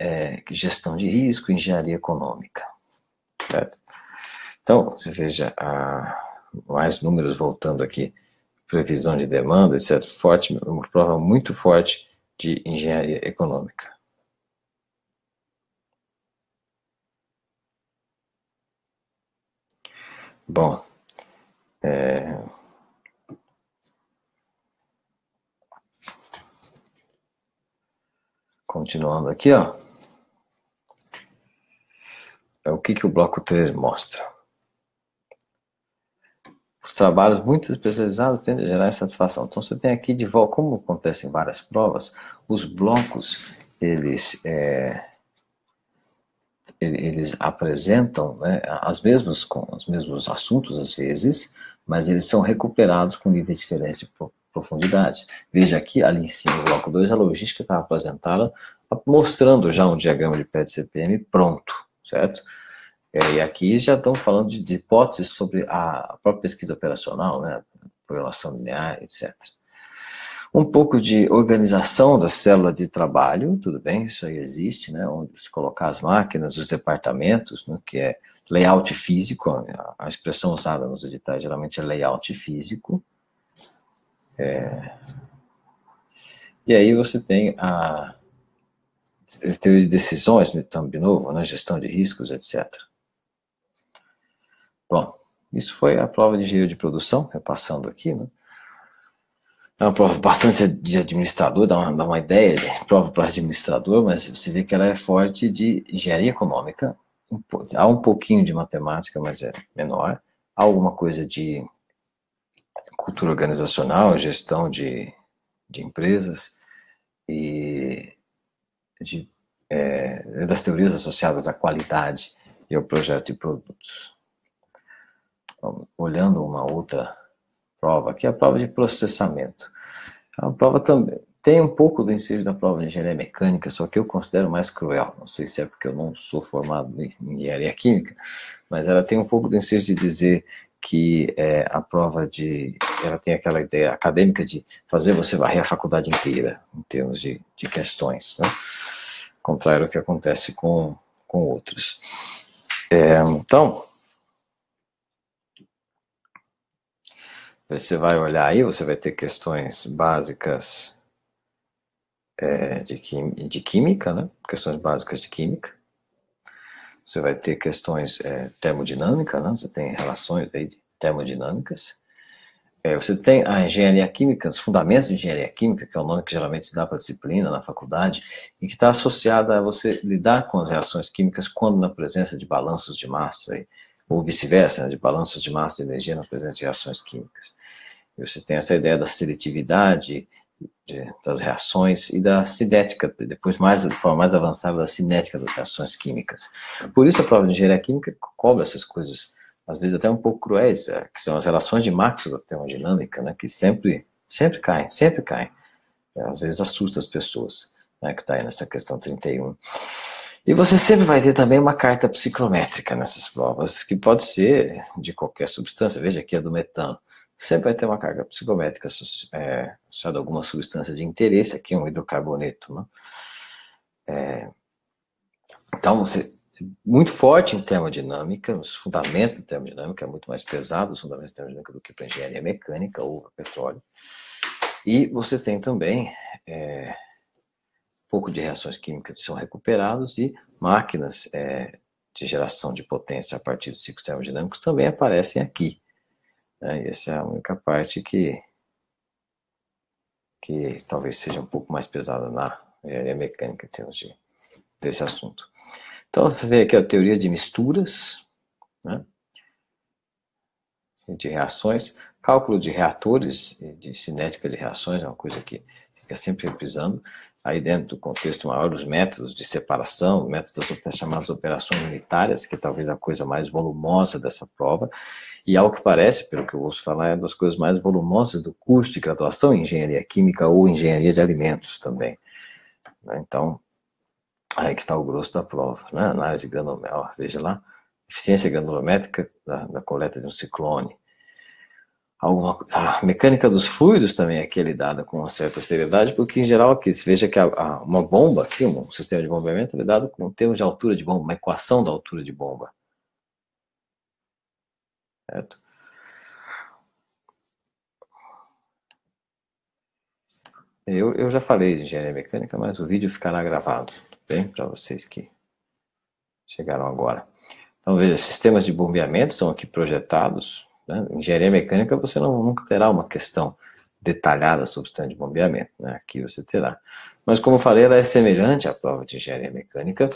gestão de risco e engenharia econômica, certo? Então, você veja, mais números voltando aqui, previsão de demanda, etc. Forte, uma prova muito forte de engenharia econômica. Bom, continuando aqui, ó. O que o bloco 3 mostra? trabalhos muito especializados tendem a gerar insatisfação. Então, você tem aqui de volta, como acontece em várias provas, os blocos, eles apresentam, né, com os mesmos assuntos às vezes, mas eles são recuperados com níveis diferentes de profundidade. Veja aqui, ali em cima, no bloco 2, a logística está apresentada, mostrando já um diagrama de PET-CPM pronto, certo? E aqui já estão falando de hipóteses sobre a própria pesquisa operacional, né, correlação linear, etc. Um pouco de organização da célula de trabalho, tudo bem, isso aí existe, né, onde se colocar as máquinas, os departamentos, né, que é layout físico, a expressão usada nos editais geralmente é layout físico. E aí você tem a teoria de decisões, então, de novo, né, gestão de riscos, etc. Bom, isso foi a prova de engenharia de produção, repassando aqui, né? É uma prova bastante de administrador, dá uma ideia de prova para administrador, mas você vê que ela é forte de engenharia econômica, há um pouquinho de matemática, mas é menor, há alguma coisa de cultura organizacional, gestão de empresas e das teorias associadas à qualidade e ao projeto de produtos. Então, olhando uma outra prova, que é a prova de processamento. A prova também tem um pouco do ensino da prova de engenharia mecânica, só que eu considero mais cruel. Não sei se é porque eu não sou formado em engenharia química, mas ela tem um pouco do ensino de dizer que a prova ela tem aquela ideia acadêmica de fazer você varrer a faculdade inteira, em termos de questões, né? Contrário ao que acontece com outros. Então, você vai olhar aí, você vai ter questões básicas de química, né? Questões básicas de química. Você vai ter questões termodinâmica, né? Você tem relações aí termodinâmicas. Você tem a engenharia química, os fundamentos de engenharia química, que é o nome que geralmente se dá para a disciplina na faculdade, e que está associada a você lidar com as reações químicas quando na presença de balanços de massa, ou vice-versa, né? De balanços de massa e de energia na presença de reações químicas. E você tem essa ideia da seletividade das reações e da cinética, depois de forma mais avançada, da cinética das reações químicas. Por isso a prova de engenharia química cobra essas coisas, às vezes até um pouco cruéis, que são as relações de Maxwell da termodinâmica, né, que sempre caem. Às vezes assusta as pessoas, né, que está aí nessa questão 31. E você sempre vai ter também uma carta psicométrica nessas provas, que pode ser de qualquer substância. Veja aqui a do metano. Sempre vai ter uma carga psicométrica associada a alguma substância de interesse, aqui um hidrocarboneto, né? Então, muito forte em termodinâmica, os fundamentos da termodinâmica é muito mais pesado, os fundamentos da termodinâmica do que para engenharia mecânica ou petróleo. E você tem também um pouco de reações químicas que são recuperadas e máquinas de geração de potência a partir de ciclos termodinâmicos também aparecem aqui. Essa é a única parte que talvez seja um pouco mais pesada na mecânica em termos desse assunto. Então, você vê aqui a teoria de misturas, né, de reações, cálculo de reatores, de cinética de reações, é uma coisa que fica sempre repisando. Aí dentro do contexto maior, os métodos de separação, métodos das chamadas operações unitárias, que talvez a coisa mais volumosa dessa prova, e ao que parece, pelo que eu ouço falar, é uma das coisas mais volumosas do curso de graduação em engenharia química ou engenharia de alimentos também. Então, aí que está o grosso da prova, né? Análise granulométrica, veja lá, eficiência granulométrica da coleta de um ciclone. A mecânica dos fluidos também é lidada com uma certa seriedade, porque em geral aqui, se veja que uma bomba aqui, um sistema de bombeamento é dado com termos de altura de bomba, uma equação da altura de bomba. Certo? Eu já falei de engenharia mecânica, mas o vídeo ficará gravado, bem, para vocês que chegaram agora. Então veja, sistemas de bombeamento são aqui projetados, né? Em engenharia mecânica você nunca terá uma questão detalhada sobre o sistema de bombeamento, né? Aqui você terá. Mas como eu falei, ela é semelhante à prova de engenharia mecânica,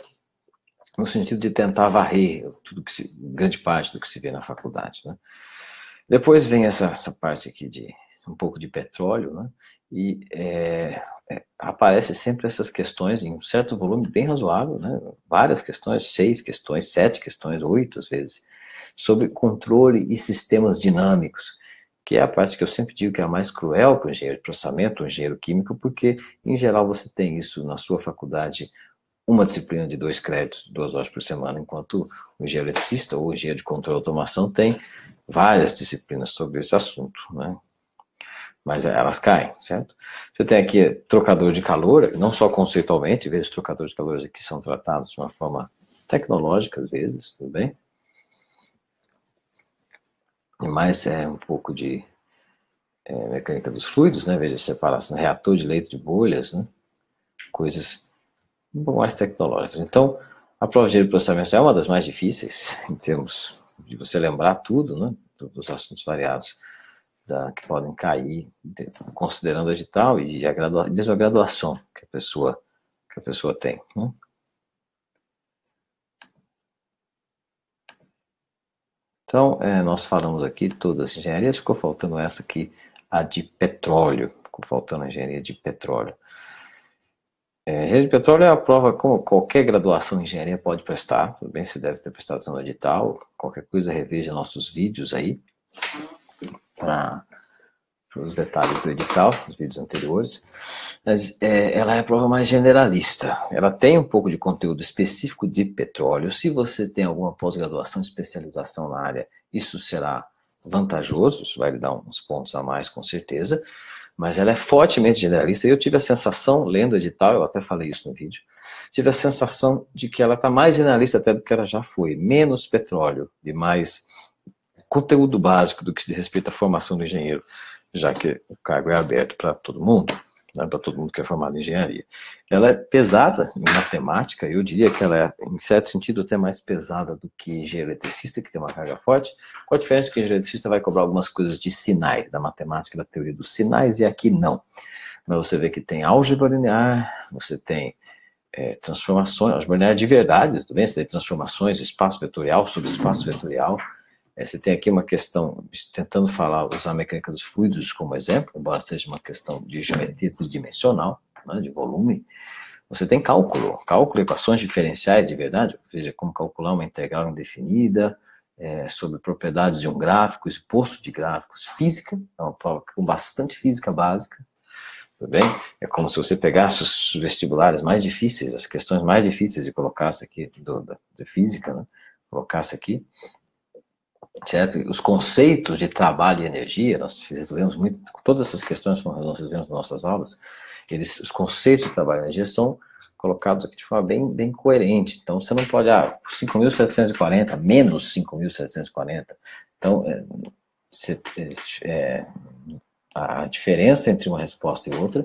no sentido de tentar varrer grande parte do que se vê na faculdade, né? Depois vem essa parte aqui de um pouco de petróleo, né? E aparece sempre essas questões em um certo volume bem razoável, né? Várias questões, 6 questões, 7 questões, 8 às vezes, sobre controle e sistemas dinâmicos, que é a parte que eu sempre digo que é a mais cruel para o engenheiro de processamento, o engenheiro químico, porque, em geral, você tem isso na sua faculdade, uma disciplina de 2 créditos, 2 horas por semana, enquanto o engenheiro eletricista ou o engenheiro de controle e automação tem várias disciplinas sobre esse assunto, né? Mas elas caem, certo? Você tem aqui trocador de calor, não só conceitualmente, às vezes trocadores de calores aqui são tratados de uma forma tecnológica, às vezes, tudo bem? E mais um pouco de mecânica dos fluidos, né? Veja, separação, reator de leito de bolhas, né? Coisas um pouco mais tecnológicas. Então, a prova de processamento é uma das mais difíceis, em termos de você lembrar tudo, né? Dos assuntos variados que podem cair, considerando o edital e mesmo a graduação que a pessoa tem, né? Então, nós falamos aqui de todas as engenharias, ficou faltando essa aqui, a de petróleo. Ficou faltando a engenharia de petróleo. Engenharia de petróleo é a prova como qualquer graduação em engenharia pode prestar. Tudo bem, você deve ter prestado no edital. Qualquer coisa, reveja nossos vídeos aí para os detalhes do edital, os vídeos anteriores. Mas ela é a prova mais generalista. Ela tem um pouco de conteúdo específico de petróleo. Se você tem alguma pós-graduação, especialização na área, isso será vantajoso, isso vai lhe dar uns pontos a mais, com certeza. Mas ela é fortemente generalista. E eu tive a sensação, lendo o edital, eu até falei isso no vídeo, tive a sensação de que ela está mais generalista até do que ela já foi. Menos petróleo e mais conteúdo básico do que diz respeito à formação do engenheiro, já que o cargo é aberto para todo mundo, né, para todo mundo que é formado em engenharia. Ela é pesada em matemática, eu diria que ela é, em certo sentido, até mais pesada do que engenheiro eletricista, que tem uma carga forte. Qual a diferença? Que o engenheiro eletricista vai cobrar algumas coisas de sinais, da matemática, da teoria dos sinais, e aqui não. Mas você vê que tem álgebra linear, você tem transformações, álgebra linear de verdade, tudo bem? Você tem transformações, espaço vetorial sobre espaço vetorial. Você tem aqui uma questão, tentando usar a mecânica dos fluidos como exemplo, embora seja uma questão de geometria tridimensional, né, de volume. Você tem cálculo, equações diferenciais de verdade, ou seja, como calcular uma integral indefinida, sobre propriedades de um gráfico, exposto de gráficos, física, é uma prova com bastante física básica, tudo bem? É como se você pegasse os vestibulares mais difíceis, as questões mais difíceis e colocasse aqui, de física, né, colocasse aqui, certo? Os conceitos de trabalho e energia, nós fizemos muito, todas essas questões que nós fizemos nas nossas aulas, os conceitos de trabalho e energia são colocados aqui de forma bem coerente. Então, você não pode, 5.740, menos 5.740. Então, a diferença entre uma resposta e outra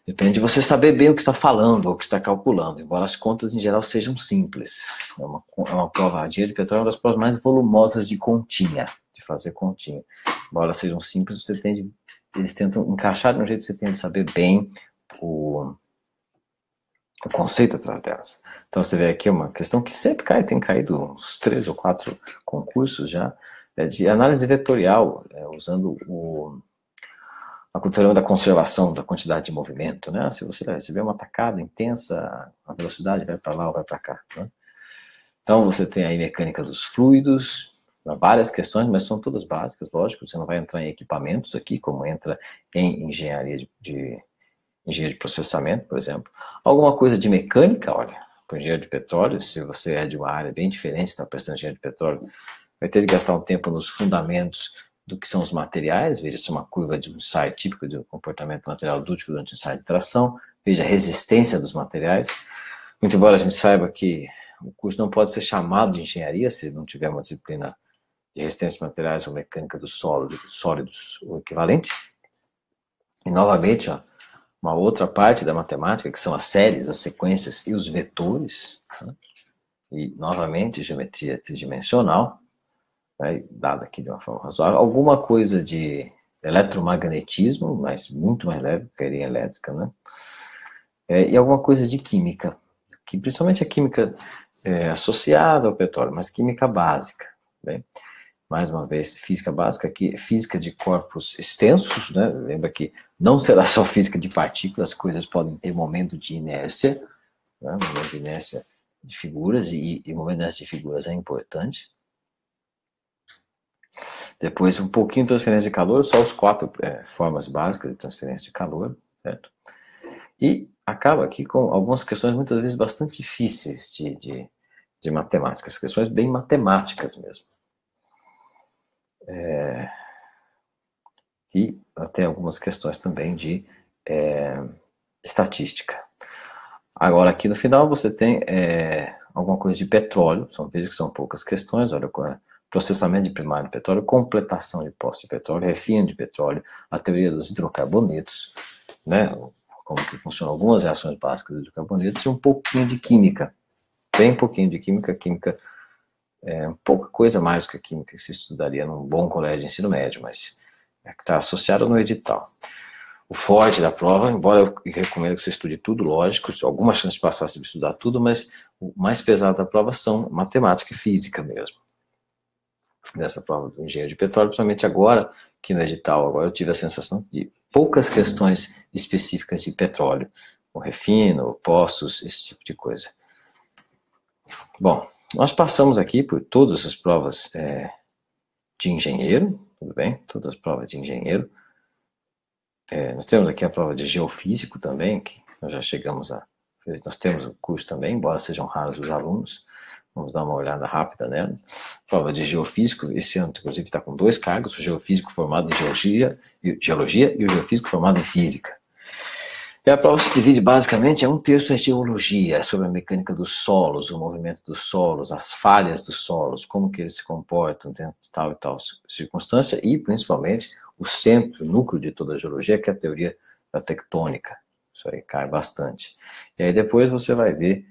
depende de você saber bem o que está falando ou o que está calculando, embora as contas em geral sejam simples. É uma prova de engenharia de petróleo, é uma das provas mais volumosas de continha, de fazer continha. Embora sejam simples, eles tentam encaixar de um jeito que você tem de saber bem o conceito atrás delas. Então você vê aqui uma questão que sempre cai, tem caído uns 3 ou 4 concursos já, de análise vetorial, usando a cultura da conservação da quantidade de movimento, né? Se você receber uma tacada intensa, a velocidade vai para lá ou vai para cá, né? Então você tem aí mecânica dos fluidos, várias questões, mas são todas básicas, lógico, você não vai entrar em equipamentos aqui, como entra em engenharia engenharia de processamento, por exemplo. Alguma coisa de mecânica, olha, para engenheiro de petróleo, se você é de uma área bem diferente, está prestando engenharia de petróleo, vai ter que gastar um tempo nos fundamentos do que são os materiais, veja se uma curva de um ensaio típico do comportamento material dúctil durante o ensaio de tração, veja a resistência dos materiais. Muito embora a gente saiba que o curso não pode ser chamado de engenharia se não tiver uma disciplina de resistência de materiais ou mecânica dos sólidos ou equivalente. E novamente, uma outra parte da matemática, que são as séries, as sequências e os vetores, né? E novamente geometria tridimensional, dada aqui de uma forma razoável, alguma coisa de eletromagnetismo, mas muito mais leve, que a elétrica, né? E alguma coisa de química, que principalmente a química associada ao petróleo, mas química básica, bem? mais uma vez, física básica, aqui física de corpos extensos, né? Lembra que não será só física de partículas, coisas podem ter momento de inércia, né? Momento de inércia de figuras, e momento de inércia de figuras é importante. Depois, um pouquinho de transferência de calor, só os 4 formas básicas de transferência de calor, certo? E acaba aqui com algumas questões, muitas vezes, bastante difíceis de matemática, questões bem matemáticas mesmo. E até algumas questões também de estatística. Agora, aqui no final, você tem alguma coisa de petróleo, veja que são poucas questões, olha, processamento de primário de petróleo, completação de poços de petróleo, refino de petróleo, a teoria dos hidrocarbonetos, né, como que funcionam algumas reações básicas dos hidrocarbonetos, e um pouquinho de química, bem pouquinho de química, pouca coisa mais do que a química que se estudaria num bom colégio de ensino médio, mas está associado no edital. O forte da prova, embora eu recomendo que você estude tudo, lógico, alguma chance de passar se estudar tudo, mas o mais pesado da prova são matemática e física mesmo. Dessa prova do engenheiro de petróleo, principalmente agora, que no edital, agora eu tive a sensação de poucas questões específicas de petróleo, o refino, poços, esse tipo de coisa. Bom, nós passamos aqui por todas as provas de engenheiro, tudo bem? Todas as provas de engenheiro. Nós temos aqui a prova de geofísico também, que nós já chegamos a... Nós temos o curso também, embora sejam raros os alunos. Vamos dar uma olhada rápida nela. Prova de geofísico, esse ano, inclusive, está com 2 cargos, o geofísico formado em geologia e o geofísico formado em física. E a prova se divide basicamente em um terço em geologia, sobre a mecânica dos solos, o movimento dos solos, as falhas dos solos, como que eles se comportam dentro de tal e tal circunstância, e principalmente o centro, o núcleo de toda a geologia, que é a teoria da tectônica. Isso aí cai bastante. E aí depois você vai ver,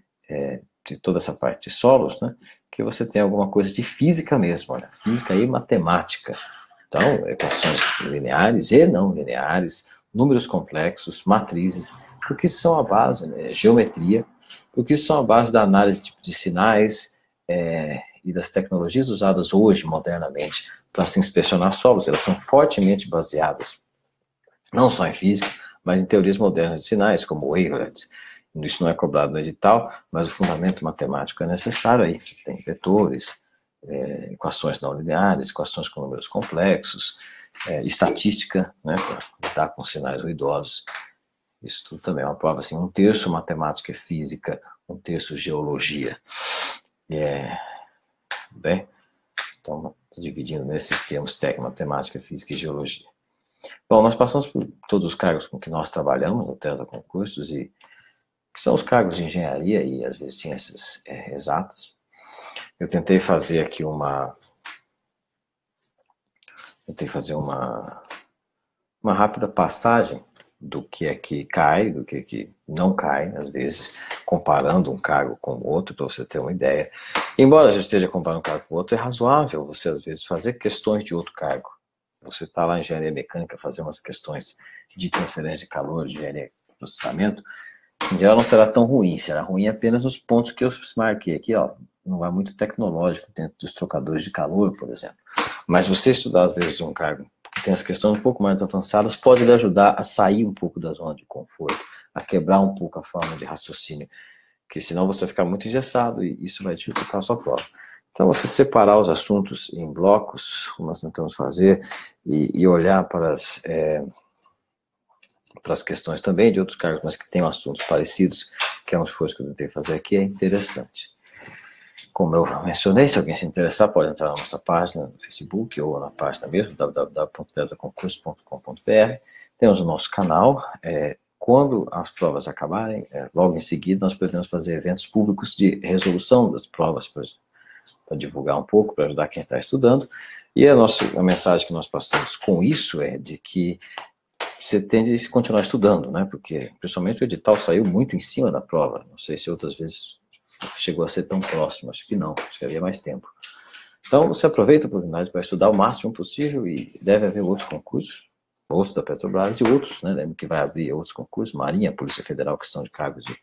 de toda essa parte de solos, né, que você tem alguma coisa de física mesmo, olha, física e matemática. Então, equações lineares e não lineares, números complexos, matrizes, porque são a base, né, geometria, porque são a base da análise de sinais e das tecnologias usadas hoje, modernamente, para se inspecionar solos. Elas são fortemente baseadas, não só em física, mas em teorias modernas de sinais, como o Wavelet. Isso não é cobrado no edital, mas o fundamento matemático é necessário aí. Tem vetores, equações não lineares, equações com números complexos, estatística, né, para lidar com sinais ruidosos. Isso tudo também é uma prova assim, 1/3 matemática e física, 1/3 geologia. Bem, então, dividindo nesses termos técnico, matemática, física e geologia. Bom, nós passamos por todos os cargos com que nós trabalhamos no TESA Concursos, e que são os cargos de engenharia e às vezes ciências exatas. Eu tentei fazer aqui uma rápida passagem do que é que cai, do que é que não cai, às vezes, comparando um cargo com o outro, para você ter uma ideia. Embora a gente esteja comparando um cargo com o outro, é razoável você, às vezes, fazer questões de outro cargo. Você está lá em engenharia mecânica, fazer umas questões de transferência de calor, de engenharia de processamento, em geral não será tão ruim, será ruim apenas nos pontos que eu marquei aqui, ó. Não é muito tecnológico dentro dos trocadores de calor, por exemplo. Mas você estudar, às vezes, um cargo que tem as questões um pouco mais avançadas, pode lhe ajudar a sair um pouco da zona de conforto, a quebrar um pouco a forma de raciocínio, porque senão você vai ficar muito engessado e isso vai dificultar a sua prova. Então, você separar os assuntos em blocos, como nós tentamos fazer, e olhar para as questões também de outros cargos, mas que tenham assuntos parecidos, que é um esforço que eu tentei fazer aqui, é interessante. Como eu mencionei, se alguém se interessar, pode entrar na nossa página no Facebook ou na página mesmo, www.tesaconcurso.com.br. Temos o nosso canal. Quando as provas acabarem, logo em seguida, nós podemos fazer eventos públicos de resolução das provas, para divulgar um pouco, para ajudar quem está estudando. E a mensagem que nós passamos com isso é de que você tende a continuar estudando, né? Porque, principalmente, o edital saiu muito em cima da prova. Não sei se outras vezes chegou a ser tão próximo, acho que não, acho que havia mais tempo. Então, você aproveita a oportunidade para estudar o máximo possível, e deve haver outros concursos, outros da Petrobras e outros, né? Lembra que vai abrir outros concursos, Marinha, Polícia Federal, que são de cargos de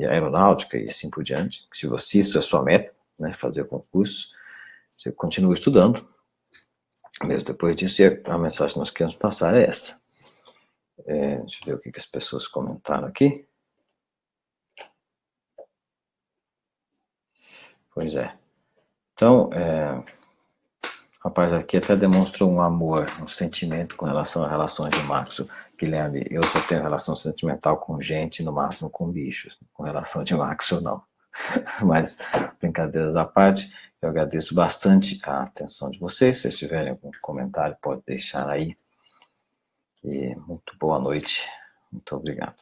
aeronáutica e assim por diante. Se isso é sua meta, né, fazer concurso, você continua estudando, Mesmo depois disso, a mensagem que nós queremos passar é essa. Deixa eu ver o que as pessoas comentaram aqui. Pois é. Então, rapaz, aqui até demonstra um amor, um sentimento com relação a relações de Marcos. Guilherme, eu só tenho relação sentimental com gente, no máximo com bichos. Com relação de Marcos, não. Mas, brincadeiras à parte, eu agradeço bastante a atenção de vocês. Se vocês tiverem algum comentário, pode deixar aí. E muito boa noite. Muito obrigado.